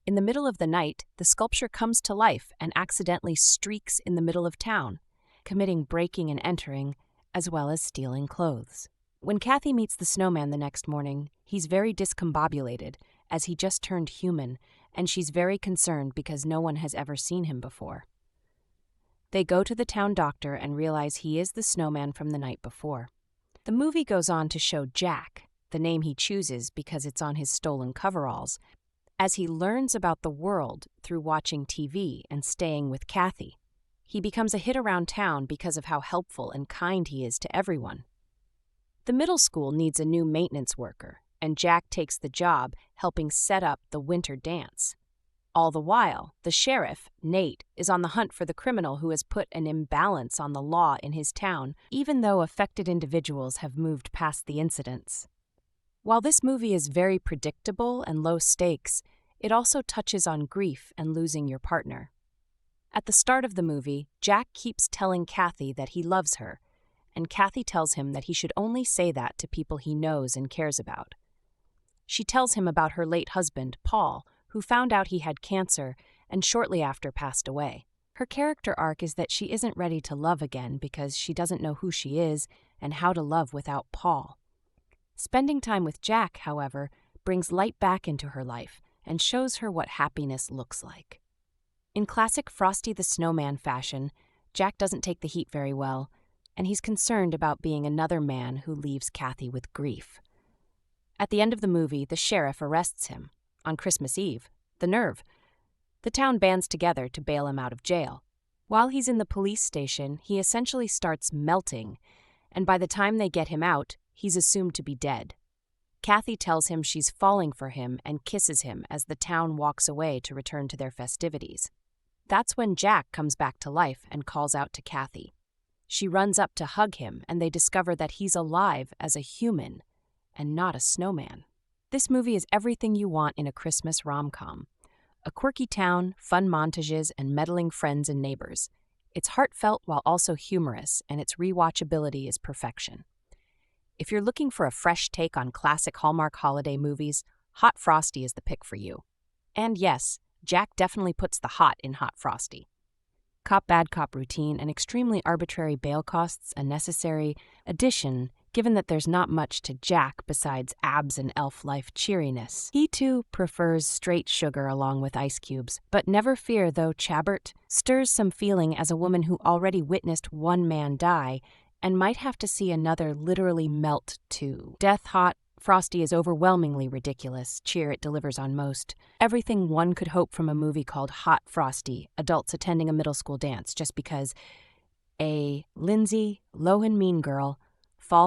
In the middle of the night, the sculpture comes to life and accidentally streaks in the middle of town, committing breaking and entering, as well as stealing clothes. When Kathy meets the snowman the next morning, he's very discombobulated, as he just turned human, and she's very concerned because no one has ever seen him before. They go to the town doctor and realize he is the snowman from the night before. The movie goes on to show Jack, the name he chooses because it's on his stolen coveralls, as he learns about the world through watching TV and staying with Kathy. He becomes a hit around town because of how helpful and kind he is to everyone. The middle school needs a new maintenance worker, and Jack takes the job helping set up the winter dance. All the while, the sheriff, Nate, is on the hunt for the criminal who has put an imbalance on the law in his town, even though affected individuals have moved past the incidents. While this movie is very predictable and low stakes, it also touches on grief and losing your partner. At the start of the movie, Jack keeps telling Kathy that he loves her, and Kathy tells him that he should only say that to people he knows and cares about. She tells him about her late husband, Paul, who found out he had cancer and shortly after passed away. Her character arc is that she isn't ready to love again because she doesn't know who she is and how to love without Paul. Spending time with Jack, however, brings light back into her life and shows her what happiness looks like. In classic Frosty the Snowman fashion, Jack doesn't take the heat very well, and he's concerned about being another man who leaves Kathy with grief. At the end of the movie, the sheriff arrests him. On Christmas Eve. The nerve. The town bands together to bail him out of jail. While he's in the police station, he essentially starts melting, and by the time they get him out, he's assumed to be dead. Kathy tells him she's falling for him and kisses him as the town walks away to return to their festivities. That's when Jack comes back to life and calls out to Kathy. She runs up to hug him, and they discover that he's alive as a human and not a snowman. This movie is everything you want in a Christmas rom-com. A quirky town, fun montages, and meddling friends and neighbors. It's heartfelt while also humorous, and its rewatchability is perfection. If you're looking for a fresh take on classic Hallmark holiday movies, Hot Frosty is the pick for you. And yes, Jack definitely puts the hot in Hot Frosty. Cop-bad cop routine and extremely arbitrary bail costs a necessary addition given that there's not much to Jack besides abs and elf-life cheeriness. He, too, prefers straight sugar along with ice cubes, but never fear, though Chabert stirs some feeling as a woman who already witnessed one man die and might have to see another literally melt, too. Death hot, Frosty is overwhelmingly ridiculous. Cheer it delivers on most. Everything one could hope from a movie called Hot Frosty, adults attending a middle school dance just because a Lindsay Lohan mean girl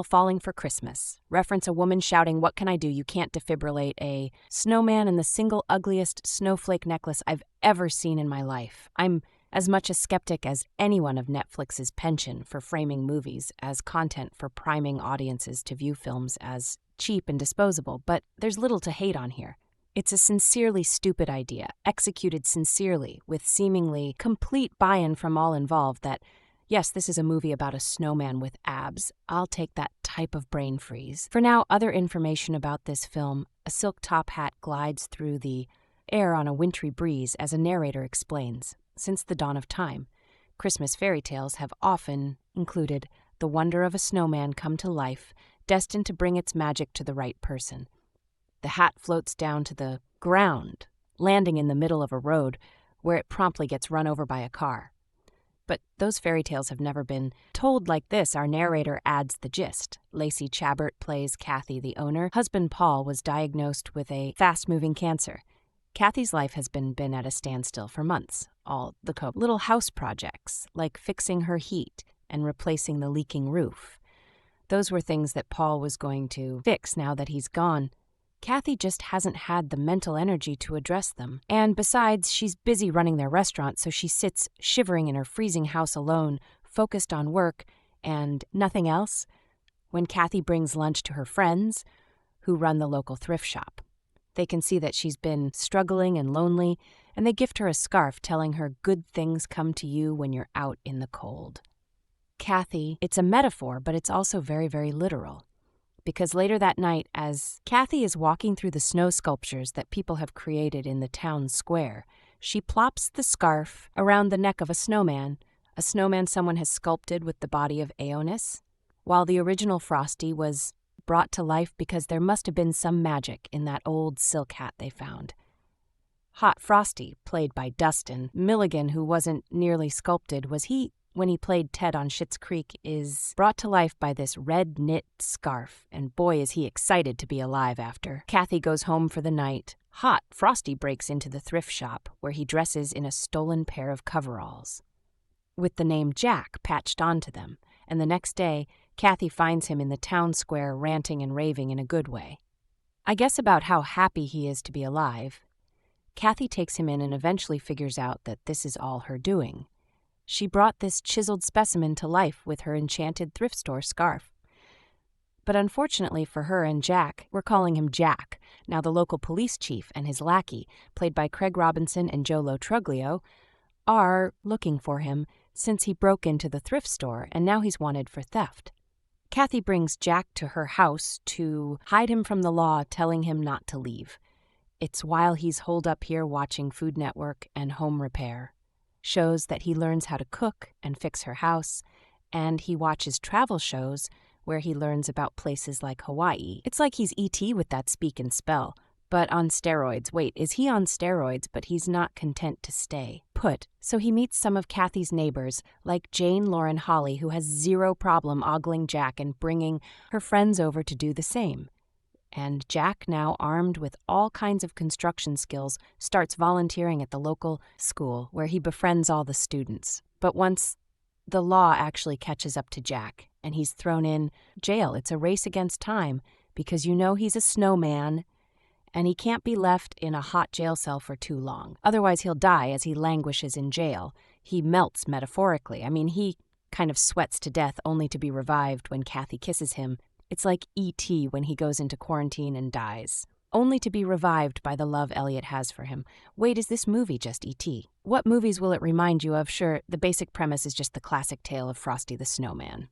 falling for Christmas. Reference a woman shouting, "What can I do? You can't defibrillate," a snowman and the single ugliest snowflake necklace I've ever seen in my life. I'm as much a skeptic as anyone of Netflix's penchant for framing movies as content for priming audiences to view films as cheap and disposable, but there's little to hate on here. It's a sincerely stupid idea, executed sincerely, with seemingly complete buy-in from all involved that, yes, this is a movie about a snowman with abs. I'll take that type of brain freeze. For now, other information about this film: a silk top hat glides through the air on a wintry breeze, as a narrator explains. Since the dawn of time, Christmas fairy tales have often included the wonder of a snowman come to life, destined to bring its magic to the right person. The hat floats down to the ground, landing in the middle of a road, where it promptly gets run over by a car. But those fairy tales have never been told like this. Our narrator adds the gist. Lacey Chabert plays Kathy, the owner. Husband Paul was diagnosed with a fast-moving cancer. Kathy's life has been at a standstill for months. All the little house projects, like fixing her heat and replacing the leaking roof. Those were things that Paul was going to fix now that he's gone. Kathy just hasn't had the mental energy to address them. And besides, she's busy running their restaurant, so she sits shivering in her freezing house alone, focused on work and nothing else, when Kathy brings lunch to her friends, who run the local thrift shop. They can see that she's been struggling and lonely, and they gift her a scarf telling her good things come to you when you're out in the cold. Kathy, it's a metaphor, but it's also very, very literal. Because later that night, as Kathy is walking through the snow sculptures that people have created in the town square, she plops the scarf around the neck of a snowman someone has sculpted with the body of Aeonis, while the original Frosty was brought to life because there must have been some magic in that old silk hat they found. Hot Frosty, played by Dustin Milligan, who wasn't nearly sculpted, when he played Ted on Schitt's Creek, is brought to life by this red knit scarf, and boy is he excited to be alive after. Kathy goes home for the night. Hot Frosty breaks into the thrift shop, where he dresses in a stolen pair of coveralls, with the name Jack patched onto them, and the next day, Kathy finds him in the town square ranting and raving in a good way. I guess about how happy he is to be alive. Kathy takes him in and eventually figures out that this is all her doing. She brought this chiseled specimen to life with her enchanted thrift store scarf. But unfortunately for her and Jack, we're calling him Jack. Now the local police chief and his lackey, played by Craig Robinson and Truglio, are looking for him since he broke into the thrift store and now he's wanted for theft. Kathy brings Jack to her house to hide him from the law, telling him not to leave. It's while he's holed up here watching Food Network and Home Repair shows that he learns how to cook and fix her house, and he watches travel shows where he learns about places like Hawaii. It's like he's E.T. with that speak and spell, but on steroids. Wait, is he on steroids, but he's not content to stay put? So he meets some of Kathy's neighbors, like Jane Lauren Holly, who has zero problem ogling Jack and bringing her friends over to do the same. And Jack, now armed with all kinds of construction skills, starts volunteering at the local school where he befriends all the students. But once the law actually catches up to Jack and he's thrown in jail, it's a race against time because he's a snowman and he can't be left in a hot jail cell for too long. Otherwise he'll die as he languishes in jail. He melts metaphorically. He kind of sweats to death only to be revived when Kathy kisses him. It's like E.T. when he goes into quarantine and dies, only to be revived by the love Elliot has for him. Wait, is this movie just E.T.? What movies will it remind you of? Sure, the basic premise is just the classic tale of Frosty the Snowman.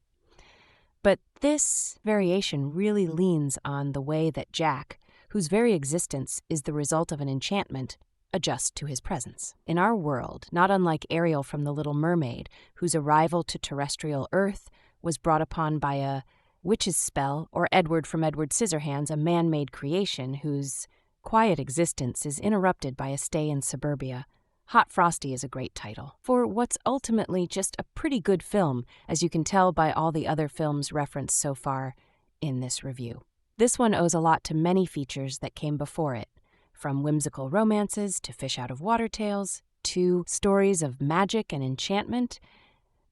But this variation really leans on the way that Jack, whose very existence is the result of an enchantment, adjusts to his presence. In our world, not unlike Ariel from The Little Mermaid, whose arrival to terrestrial Earth was brought upon by a witch's spell, or Edward from Edward Scissorhands, a man-made creation whose quiet existence is interrupted by a stay in suburbia. Hot Frosty is a great title for what's ultimately just a pretty good film, as you can tell by all the other films referenced so far in this review. This one owes a lot to many features that came before it, from whimsical romances to fish-out-of-water tales to stories of magic and enchantment.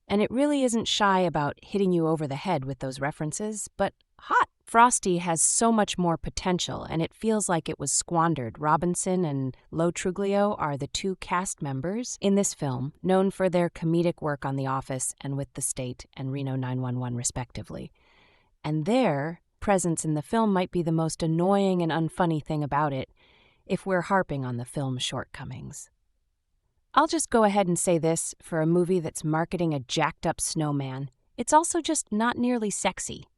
And it really isn't shy about hitting you over the head with those references, but Hot Frosty has so much more potential, and it feels like it was squandered. Robinson and Truglio are the two cast members in this film, known for their comedic work on The Office and With the State and Reno 911, respectively. And their presence in the film might be the most annoying and unfunny thing about it. if we're harping on the film's shortcomings. I'll just go ahead and say this for a movie that's marketing a jacked-up snowman. It's also just not nearly sexy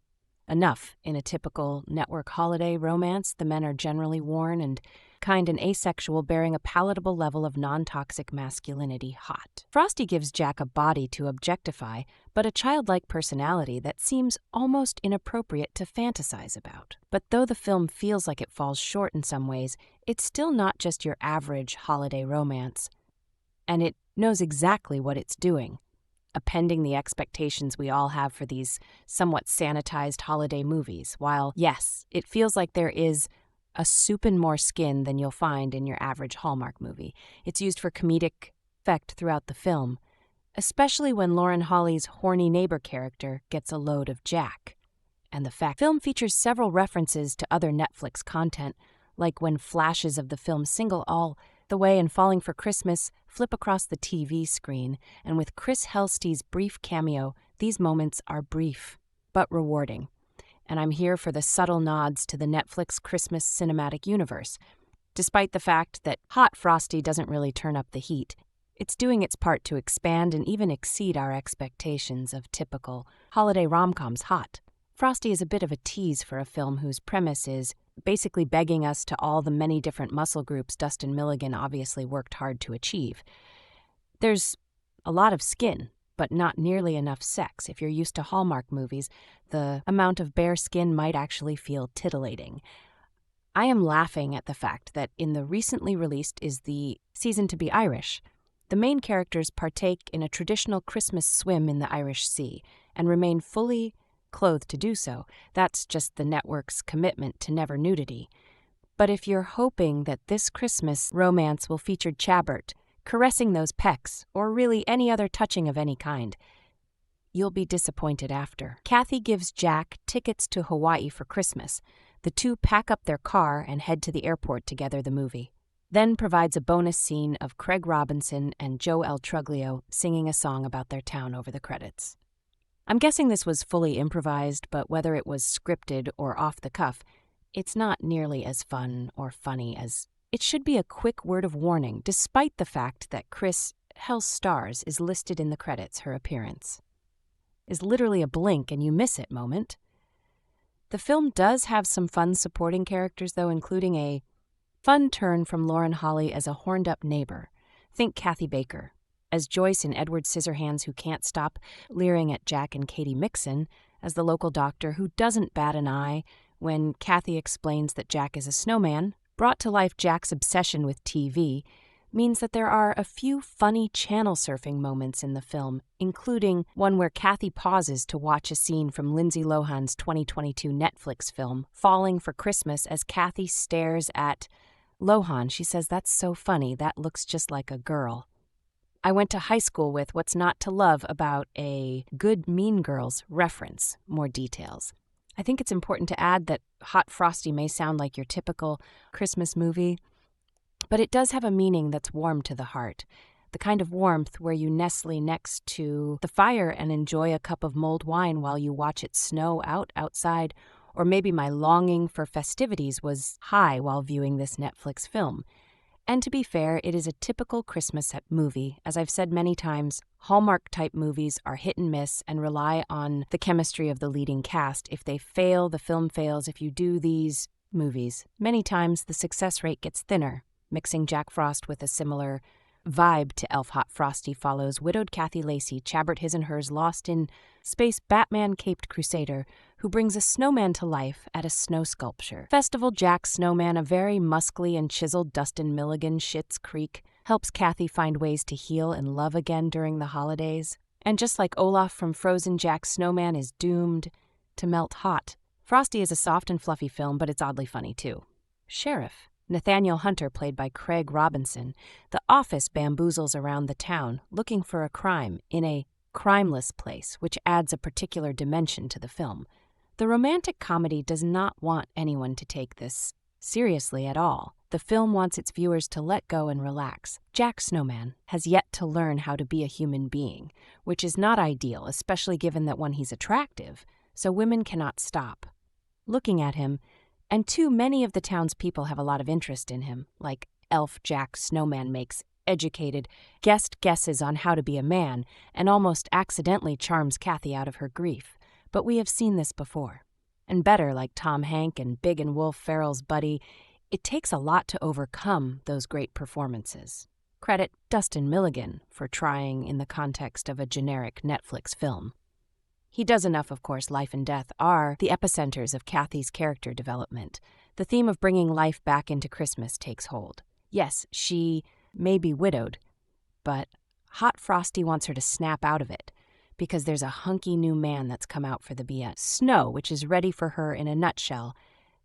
enough. In a typical network holiday romance, the men are generally worn and kind and asexual, bearing a palatable level of non-toxic masculinity hot. Frosty gives Jack a body to objectify, but a childlike personality that seems almost inappropriate to fantasize about. But though the film feels like it falls short in some ways, it's still not just your average holiday romance. And it knows exactly what it's doing, appending the expectations we all have for these somewhat sanitized holiday movies, while, yes, it feels like there is a soup and more skin than you'll find in your average Hallmark movie. It's used for comedic effect throughout the film, especially when Lauren Holly's horny neighbor character gets a load of Jack. And the film features several references to other Netflix content, like when flashes of the film's single All the Way and Falling for Christmas flip across the TV screen, and with Chris Helstie's brief cameo, these moments are brief but rewarding. And I'm here for the subtle nods to the Netflix Christmas cinematic universe. Despite the fact that Hot Frosty doesn't really turn up the heat, it's doing its part to expand and even exceed our expectations of typical holiday rom-coms. Hot Frosty is a bit of a tease for a film whose premise is basically begging us to all the many different muscle groups Dustin Milligan obviously worked hard to achieve. There's a lot of skin, but not nearly enough sex. If you're used to Hallmark movies, the amount of bare skin might actually feel titillating. I am laughing at the fact that in the recently released Is the Season to Be Irish, the main characters partake in a traditional Christmas swim in the Irish Sea and remain fully clothed to do so. That's just the network's commitment to never nudity. But if you're hoping that this Christmas romance will feature Chabert caressing those pecs, or really any other touching of any kind, you'll be disappointed after. Kathy gives Jack tickets to Hawaii for Christmas. The two pack up their car and head to the airport together. The movie then provides a bonus scene of Craig Robinson and Joe L. Truglio singing a song about their town over the credits. I'm guessing this was fully improvised, but whether it was scripted or off the cuff, it's not nearly as fun or funny as it should be. A quick word of warning, despite the fact that Chris Hell's Stars is listed in the credits, her appearance is literally a blink and you miss it moment. The film does have some fun supporting characters, though, including a fun turn from Lauren Holly as a horned-up neighbor. Think Kathy Baker as Joyce in Edward Scissorhands, who can't stop leering at Jack and Katie Mixon as the local doctor who doesn't bat an eye when Kathy explains that Jack is a snowman. Brought to life, Jack's obsession with TV means that there are a few funny channel surfing moments in the film, including one where Kathy pauses to watch a scene from Lindsay Lohan's 2022 Netflix film, Falling for Christmas, as Kathy stares at Lohan. She says, "That's so funny, that looks just like a girl." I went to high school with What's Not to Love about a Good Mean Girls reference. More details. I think it's important to add that Hot Frosty may sound like your typical Christmas movie, but it does have a meaning that's warm to the heart. The kind of warmth where you nestle next to the fire and enjoy a cup of mulled wine while you watch it snow outside, or maybe my longing for festivities was high while viewing this Netflix film. And to be fair, it is a typical Christmas movie. As I've said many times, Hallmark-type movies are hit and miss and rely on the chemistry of the leading cast. If they fail, the film fails. If you do these movies, many times the success rate gets thinner. Mixing Jack Frost with a similar vibe to Elf Hot Frosty follows widowed Kathy Lacey Chabert, his and hers lost in space Batman-caped crusader who brings a snowman to life at a snow sculpture festival. Jack Snowman, a very muscly and chiseled Dustin Milligan, Schitt's Creek, helps Kathy find ways to heal and love again during the holidays. And just like Olaf from Frozen, Jack Snowman is doomed to melt hot. Frosty is a soft and fluffy film, but it's oddly funny too. Sheriff Nathaniel Hunter, played by Craig Robinson, the office bamboozles around the town looking for a crime in a crimeless place, which adds a particular dimension to the film. The romantic comedy does not want anyone to take this seriously at all. The film wants its viewers to let go and relax. Jack Snowman has yet to learn how to be a human being, which is not ideal, especially given that, one, he's attractive, so women cannot stop looking at him, And too many of the townspeople have a lot of interest in him, like Elf Jack Snowman makes educated guest guesses on how to be a man and almost accidentally charms Kathy out of her grief. But we have seen this before. And better, like Tom Hanks and Big and Wolf Ferrell's buddy, it takes a lot to overcome those great performances. Credit Dustin Milligan for trying in the context of a generic Netflix film. He does enough, of course. Life and death are the epicenters of Kathy's character development. The theme of bringing life back into Christmas takes hold. Yes, she may be widowed, but Hot Frosty wants her to snap out of it because there's a hunky new man that's come out for the BS. Snow, which is ready for her in a nutshell.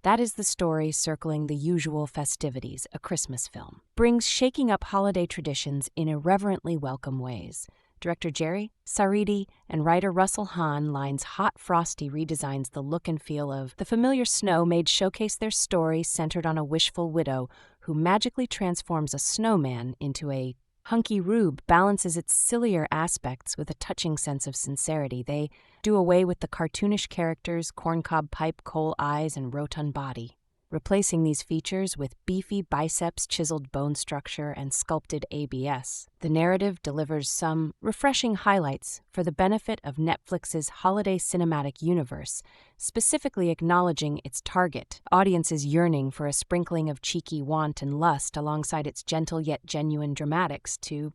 That is the story circling the usual festivities, a Christmas film. Brings shaking up holiday traditions in irreverently welcome ways. Director Jerry Ciccoritti and writer Russell Hainline's Hot Frosty redesigns the look and feel of the familiar Snow made showcase their story centered on a wishful widow who magically transforms a snowman into a hunky rube, balances its sillier aspects with a touching sense of sincerity. They do away with the cartoonish characters, corncob pipe, coal eyes, and rotund body, replacing these features with beefy biceps, chiseled bone structure, and sculpted ABS. The narrative delivers some refreshing highlights for the benefit of Netflix's holiday cinematic universe, specifically acknowledging its target audience's yearning for a sprinkling of cheeky want and lust alongside its gentle yet genuine dramatics to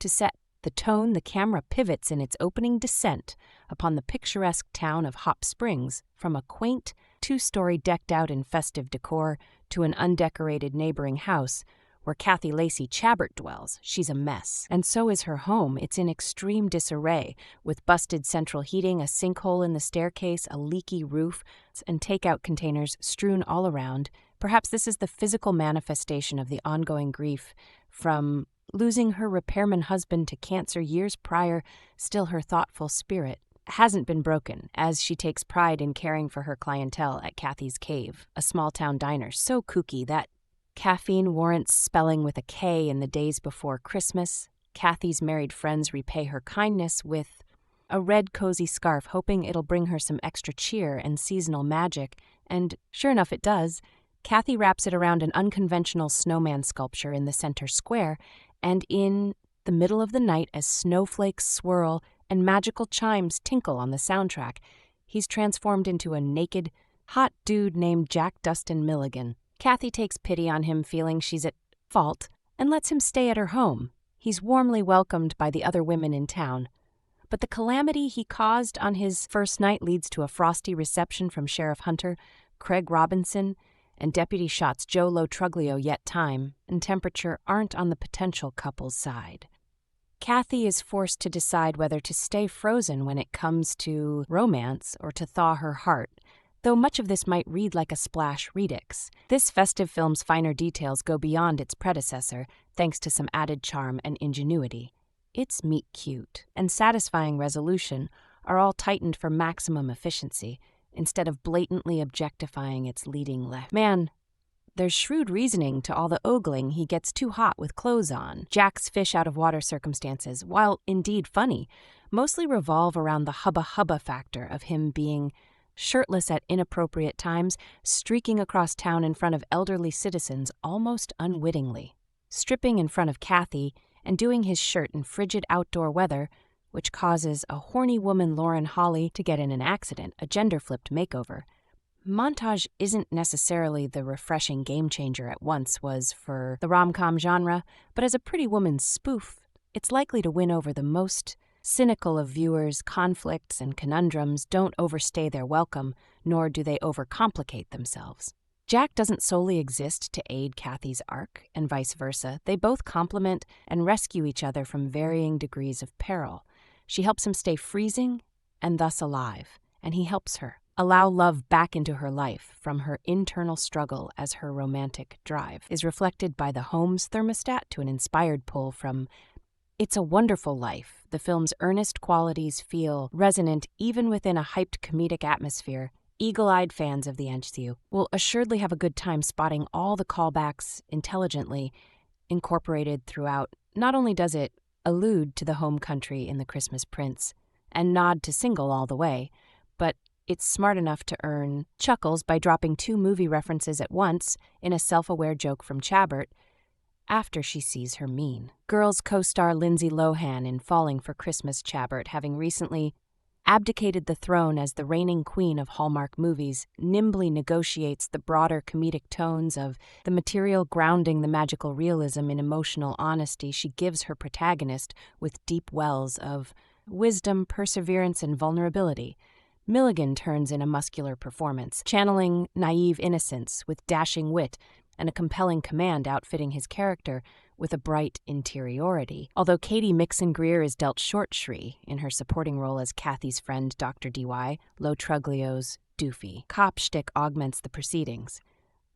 set the tone. The camera pivots in its opening descent upon the picturesque town of Hop Springs from a quaint two-story decked out in festive decor to an undecorated neighboring house where Kathy Lacey Chabert dwells. She's a mess. And so is her home. It's in extreme disarray, with busted central heating, a sinkhole in the staircase, a leaky roof, and takeout containers strewn all around. Perhaps this is the physical manifestation of the ongoing grief from losing her repairman husband to cancer years prior. Still, her thoughtful spirit hasn't been broken, as she takes pride in caring for her clientele at Kathy's Cave, a small-town diner so kooky that caffeine warrants spelling with a K in the days before Christmas. Kathy's married friends repay her kindness with a red cozy scarf, hoping it'll bring her some extra cheer and seasonal magic, and sure enough it does. Kathy wraps it around an unconventional snowman sculpture in the center square, and in the middle of the night, as snowflakes swirl and magical chimes tinkle on the soundtrack, he's transformed into a naked, hot dude named Jack Dustin Milligan. Kathy takes pity on him, feeling she's at fault, and lets him stay at her home. He's warmly welcomed by the other women in town. But the calamity he caused on his first night leads to a frosty reception from Sheriff Hunter, Craig Robinson, and Deputy Shots Joe Lo Truglio. Yet time and temperature aren't on the potential couple's side. Kathy is forced to decide whether to stay frozen when it comes to romance or to thaw her heart, though much of this might read like a splash redux. This festive film's finer details go beyond its predecessor, thanks to some added charm and ingenuity. Its meet-cute and satisfying resolution are all tightened for maximum efficiency, instead of blatantly objectifying its leading left. Man, there's shrewd reasoning to all the ogling he gets too hot with clothes on. Jack's fish-out-of-water circumstances, while indeed funny, mostly revolve around the hubba-hubba factor of him being shirtless at inappropriate times, streaking across town in front of elderly citizens almost unwittingly, stripping in front of Kathy, and doing his shirt in frigid outdoor weather, which causes a horny woman Lauren Holly to get in an accident, a gender-flipped makeover. Montage isn't necessarily the refreshing game-changer it once was for the rom-com genre, but as a Pretty Woman spoof, it's likely to win over the most cynical of viewers. Conflicts and conundrums don't overstay their welcome, nor do they overcomplicate themselves. Jack doesn't solely exist to aid Kathy's arc, and vice versa. They both complement and rescue each other from varying degrees of peril. She helps him stay freezing and thus alive, and he helps her allow love back into her life from her internal struggle, as her romantic drive is reflected by the home's thermostat to an inspired pull from It's a Wonderful Life. The film's earnest qualities feel resonant even within a hyped comedic atmosphere. Eagle-eyed fans of the MCU will assuredly have a good time spotting all the callbacks intelligently incorporated throughout. Not only does it allude to the home country in The Christmas Prince and nod to Single all the way, but it's smart enough to earn chuckles by dropping 2 movie references at once in a self-aware joke from Chabert after she sees her mean. Girls co-star Lindsay Lohan in Falling for Christmas. Chabert, having recently abdicated the throne as the reigning queen of Hallmark movies, nimbly negotiates the broader comedic tones of the material, grounding the magical realism in emotional honesty she gives her protagonist with deep wells of wisdom, perseverance, and vulnerability. Milligan turns in a muscular performance, channeling naive innocence with dashing wit and a compelling command, outfitting his character with a bright interiority. Although Katie Mixon-Greer is dealt short shri in her supporting role as Kathy's friend, Dr. D.Y., Lo Truglio's doofy cop shtick augments the proceedings.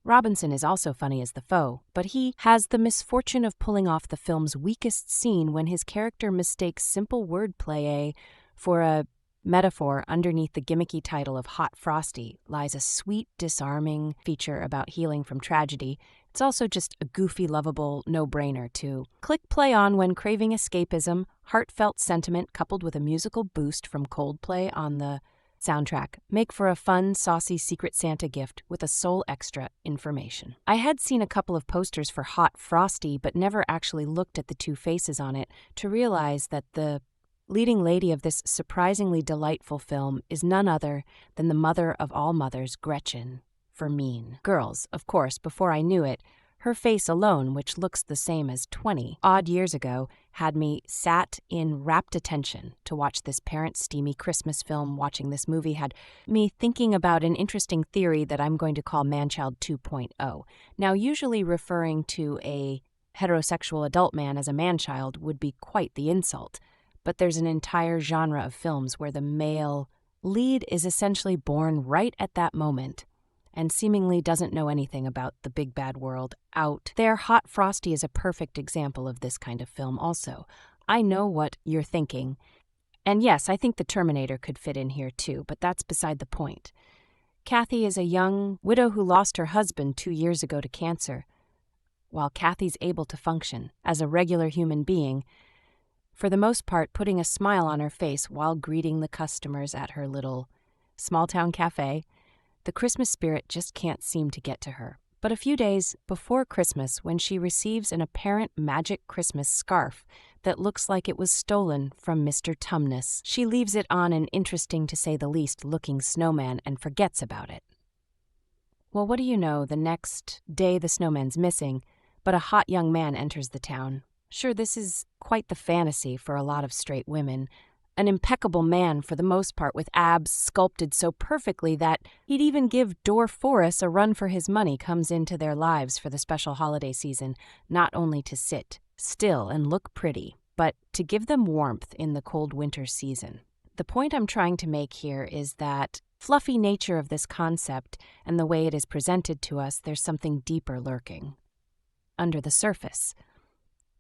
Robinson is also funny as the foe, but he has the misfortune of pulling off the film's weakest scene when his character mistakes simple wordplay for a metaphor. Underneath the gimmicky title of Hot Frosty lies a sweet, disarming feature about healing from tragedy. It's also just a goofy, lovable no-brainer to click play on when craving escapism, heartfelt sentiment coupled with a musical boost from Coldplay on the soundtrack make for a fun, saucy Secret Santa gift with a soul extra information. I had seen a couple of posters for Hot Frosty, but never actually looked at the 2 faces on it to realize that the leading lady of this surprisingly delightful film is none other than the mother of all mothers, Gretchen, for Mean Girls. Of course, before I knew it, her face alone, which looks the same as 20-odd years ago, had me sat in rapt attention to watch this parent-steamy Christmas film. Watching this movie had me thinking about an interesting theory that I'm going to call Manchild 2.0. Now, usually referring to a heterosexual adult man as a manchild would be quite the insult. But there's an entire genre of films where the male lead is essentially born right at that moment and seemingly doesn't know anything about the big bad world out there. Hot Frosty is a perfect example of this kind of film also. I know what you're thinking. And yes, I think the Terminator could fit in here too, but that's beside the point. Kathy is a young widow who lost her husband 2 years ago to cancer. While Kathy's able to function as a regular human being, for the most part putting a smile on her face while greeting the customers at her little small-town cafe, the Christmas spirit just can't seem to get to her. But a few days before Christmas, when she receives an apparent magic Christmas scarf that looks like it was stolen from Mr. Tumnus, she leaves it on an interesting, to say the least, looking snowman and forgets about it. Well, what do you know, the next day the snowman's missing, but a hot young man enters the town. Sure, this is quite the fantasy for a lot of straight women. An impeccable man, for the most part, with abs sculpted so perfectly that he'd even give Dorforus a run for his money, comes into their lives for the special holiday season, not only to sit still and look pretty, but to give them warmth in the cold winter season. The point I'm trying to make here is that fluffy nature of this concept and the way it is presented to us, there's something deeper lurking under the surface.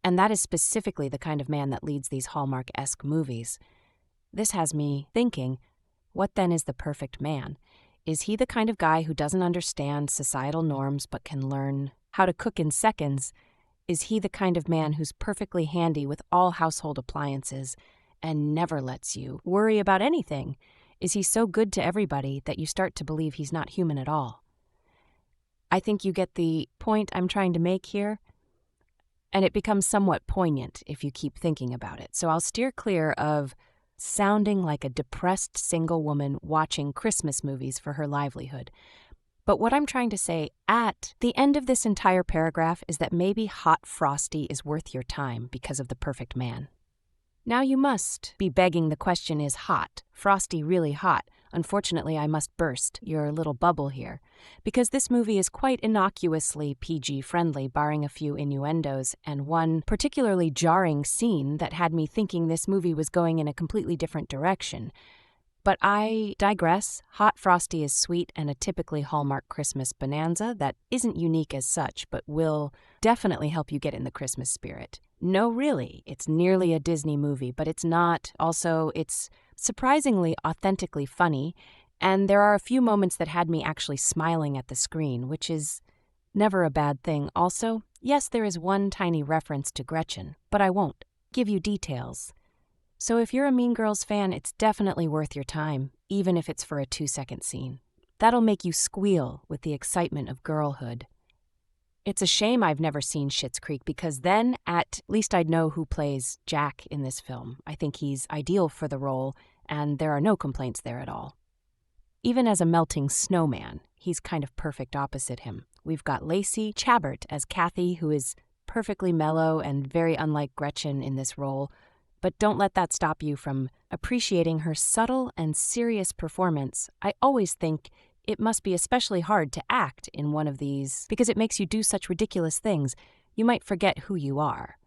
And that is specifically the kind of man that leads these Hallmark-esque movies. This has me thinking, what then is the perfect man? Is he the kind of guy who doesn't understand societal norms but can learn how to cook in seconds? Is he the kind of man who's perfectly handy with all household appliances and never lets you worry about anything? Is he so good to everybody that you start to believe he's not human at all? I think you get the point I'm trying to make here. And it becomes somewhat poignant if you keep thinking about it. So I'll steer clear of sounding like a depressed single woman watching Christmas movies for her livelihood. But what I'm trying to say at the end of this entire paragraph is that maybe Hot Frosty is worth your time because of the perfect man. Now you must be begging the question, is Hot Frosty really hot? Unfortunately, I must burst your little bubble here, because this movie is quite innocuously PG-friendly, barring a few innuendos and one particularly jarring scene that had me thinking this movie was going in a completely different direction. But I digress. Hot Frosty is sweet and a typically Hallmark Christmas bonanza that isn't unique as such, but will definitely help you get in the Christmas spirit. No, really, it's nearly a Disney movie, but it's not. Also, it's surprisingly authentically funny, and there are a few moments that had me actually smiling at the screen, which is never a bad thing. Also, yes, there is one tiny reference to Gretchen, but I won't give you details. So if you're a Mean Girls fan, it's definitely worth your time, even if it's for a 2-second scene. That'll make you squeal with the excitement of girlhood. It's a shame I've never seen Schitt's Creek because then at least I'd know who plays Jack in this film. I think he's ideal for the role, and there are no complaints there at all. Even as a melting snowman, he's kind of perfect opposite him. We've got Lacey Chabert as Kathy, who is perfectly mellow and very unlike Gretchen in this role, but don't let that stop you from appreciating her subtle and serious performance. I always think it must be especially hard to act in one of these because it makes you do such ridiculous things. You might forget who you are.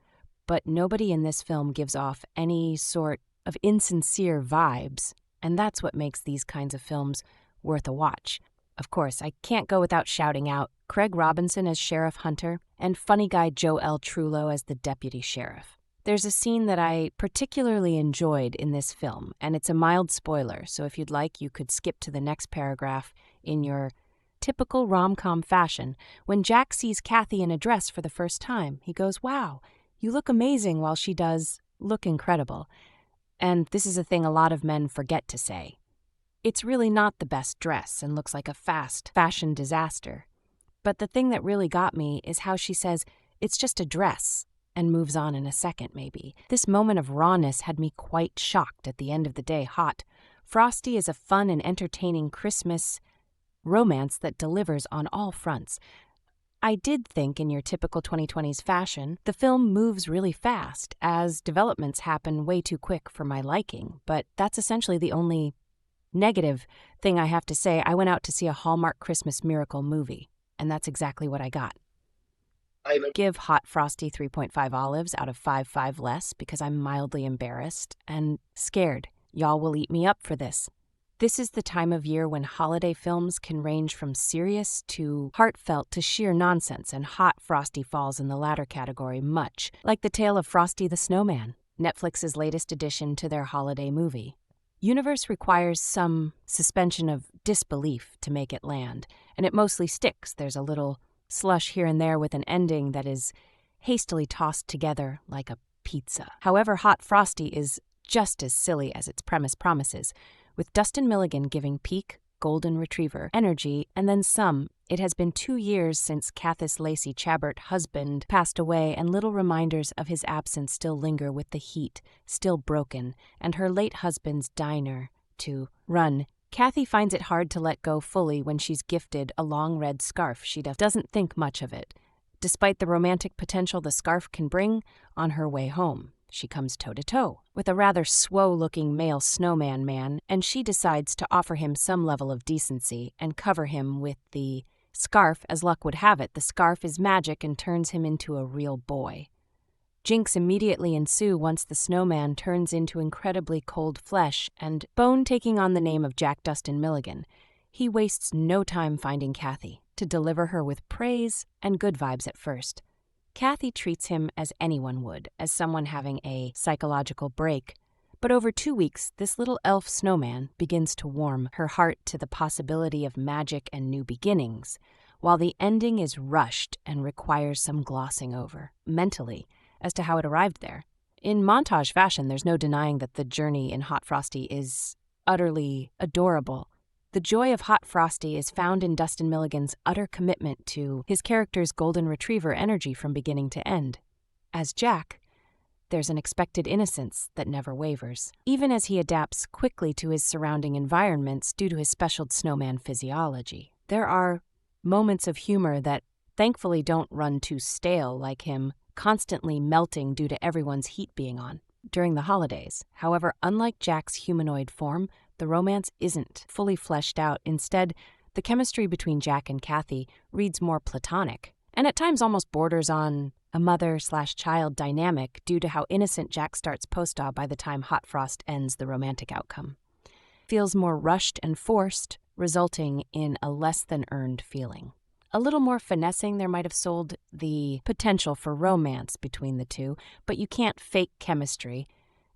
But nobody in this film gives off any sort of insincere vibes, and that's what makes these kinds of films worth a watch. Of course, I can't go without shouting out Craig Robinson as Sheriff Hunter and funny guy Joe L. Truglio as the deputy sheriff. There's a scene that I particularly enjoyed in this film, and it's a mild spoiler, so if you'd like, you could skip to the next paragraph in your typical rom-com fashion. When Jack sees Kathy in a dress for the first time, he goes, "Wow, you look amazing," while she does look incredible. And this is a thing a lot of men forget to say. It's really not the best dress and looks like a fast fashion disaster. But the thing that really got me is how she says, "It's just a dress," and moves on in a second, maybe. This moment of rawness had me quite shocked. At the end of the day, hot. Frosty is a fun and entertaining Christmas romance that delivers on all fronts. I did think, in your typical 2020s fashion, the film moves really fast, as developments happen way too quick for my liking, but that's essentially the only negative thing I have to say. I went out to see a Hallmark Christmas miracle movie, and that's exactly what I got. I give Hot Frosty 3.5 olives out of 5 less because I'm mildly embarrassed and scared. Y'all will eat me up for this. This is the time of year when holiday films can range from serious to heartfelt to sheer nonsense, and Hot Frosty falls in the latter category, much like the tale of Frosty the Snowman, Netflix's latest addition to their holiday movie. Universe requires some suspension of disbelief to make it land, and it mostly sticks. There's a little slush here and there with an ending that is hastily tossed together like a pizza. However, Hot Frosty is just as silly as its premise promises, with Dustin Milligan giving peak golden retriever energy and then some. It has been 2 years since Kathy's Lacey Chabert husband passed away, and little reminders of his absence still linger with the heat, still broken, and her late husband's diner to run. Kathy finds it hard to let go fully when she's gifted a long red scarf. She doesn't think much of it, despite the romantic potential the scarf can bring. On her way home, she comes toe-to-toe with a rather swow-looking male snowman man, and she decides to offer him some level of decency and cover him with the scarf. As luck would have it, the scarf is magic and turns him into a real boy. Jinx immediately ensue once the snowman turns into incredibly cold flesh and bone, taking on the name of Jack Dustin Milligan. He wastes no time finding Kathy to deliver her with praise and good vibes at first. Kathy treats him as anyone would, as someone having a psychological break. But over 2 weeks, this little elf snowman begins to warm her heart to the possibility of magic and new beginnings, while the ending is rushed and requires some glossing over, mentally, as to how it arrived there. In montage fashion, there's no denying that the journey in Hot Frosty is utterly adorable. The joy of Hot Frosty is found in Dustin Milligan's utter commitment to his character's golden retriever energy from beginning to end. As Jack, there's an expected innocence that never wavers, even as he adapts quickly to his surrounding environments due to his special snowman physiology. There are moments of humor that thankfully don't run too stale, like him constantly melting due to everyone's heat being on during the holidays. However, unlike Jack's humanoid form, the romance isn't fully fleshed out. Instead, the chemistry between Jack and Kathy reads more platonic, and at times almost borders on a mother/child dynamic due to how innocent Jack starts post-op by the time Hot Frost ends. The romantic outcome feels more rushed and forced, resulting in a less-than-earned feeling. A little more finessing, there might have sold the potential for romance between the two, but you can't fake chemistry,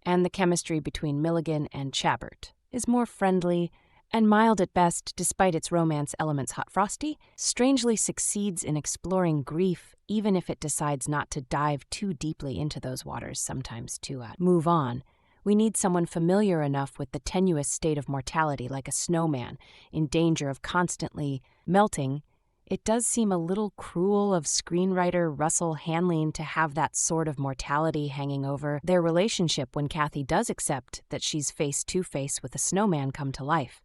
and the chemistry between Milligan and Chabert is more friendly and mild at best. Despite its romance elements, Hot Frosty strangely succeeds in exploring grief, even if it decides not to dive too deeply into those waters, sometimes to move on. We need someone familiar enough with the tenuous state of mortality, like a snowman, in danger of constantly melting. It does seem a little cruel of screenwriter Russell Hainline to have that sort of mortality hanging over their relationship when Kathy does accept that she's face to face with a snowman come to life.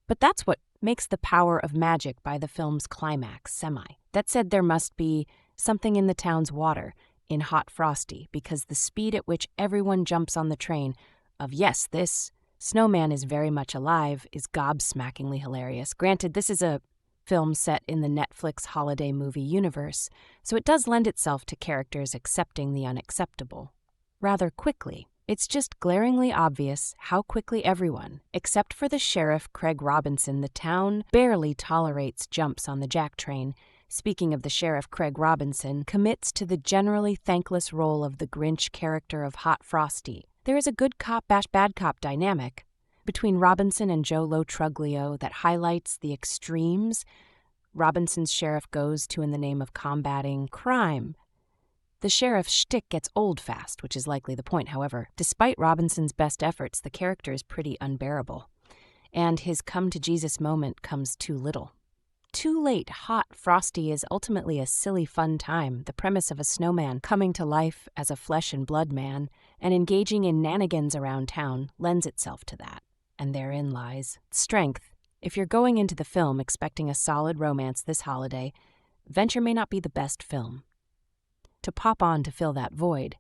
But that's what makes the power of magic by the film's climax. That said, there must be something in the town's water in Hot Frosty, because the speed at which everyone jumps on the train of, yes, this snowman is very much alive, is gobsmackingly hilarious. Granted, this is a film set in the Netflix holiday movie universe, so it does lend itself to characters accepting the unacceptable rather quickly. It's just glaringly obvious how quickly everyone, except for the sheriff Craig Robinson, the town barely tolerates jumps on the Jack train. Speaking of the sheriff, Craig Robinson commits to the generally thankless role of the Grinch character of Hot Frosty. There is a good cop-bad cop dynamic between Robinson and Joe Truglio that highlights the extremes Robinson's sheriff goes to in the name of combating crime. The sheriff's shtick gets old fast, which is likely the point. However, despite Robinson's best efforts, the character is pretty unbearable, and his come-to-Jesus moment comes too little. Too late. Hot Frosty is ultimately a silly fun time. The premise of a snowman coming to life as a flesh-and-blood man and engaging in nanigans around town lends itself to that, and therein lies strength. If you're going into the film expecting a solid romance this holiday, Venture may not be the best film to pop on to fill that void.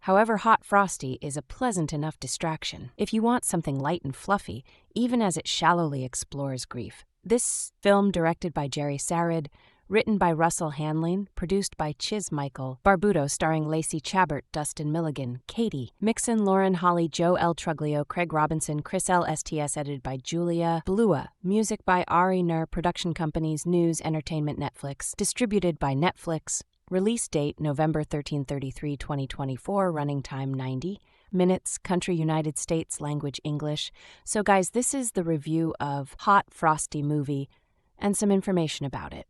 However, Hot Frosty is a pleasant enough distraction if you want something light and fluffy, even as it shallowly explores grief. This film, directed by Jerry Sarid, written by Russell Hainline, produced by Michael Barbuto, starring Lacey Chabert, Dustin Milligan, Katie Mixon, Lauren Holly, Joe L. Truglio, Craig Robinson, Chris L. STS, edited by Julia Blua, music by Ari Nur, production companies Muse Entertainment, Netflix, distributed by Netflix. Release date November 13/33, 2024, running time 90 minutes, country United States, language English. So guys, this is the review of Hot Frosty movie and some information about it.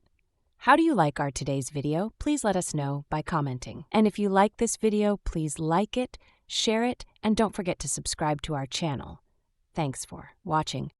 How do you like our today's video? Please let us know by commenting. And if you like this video, please like it, share it, and don't forget to subscribe to our channel. Thanks for watching.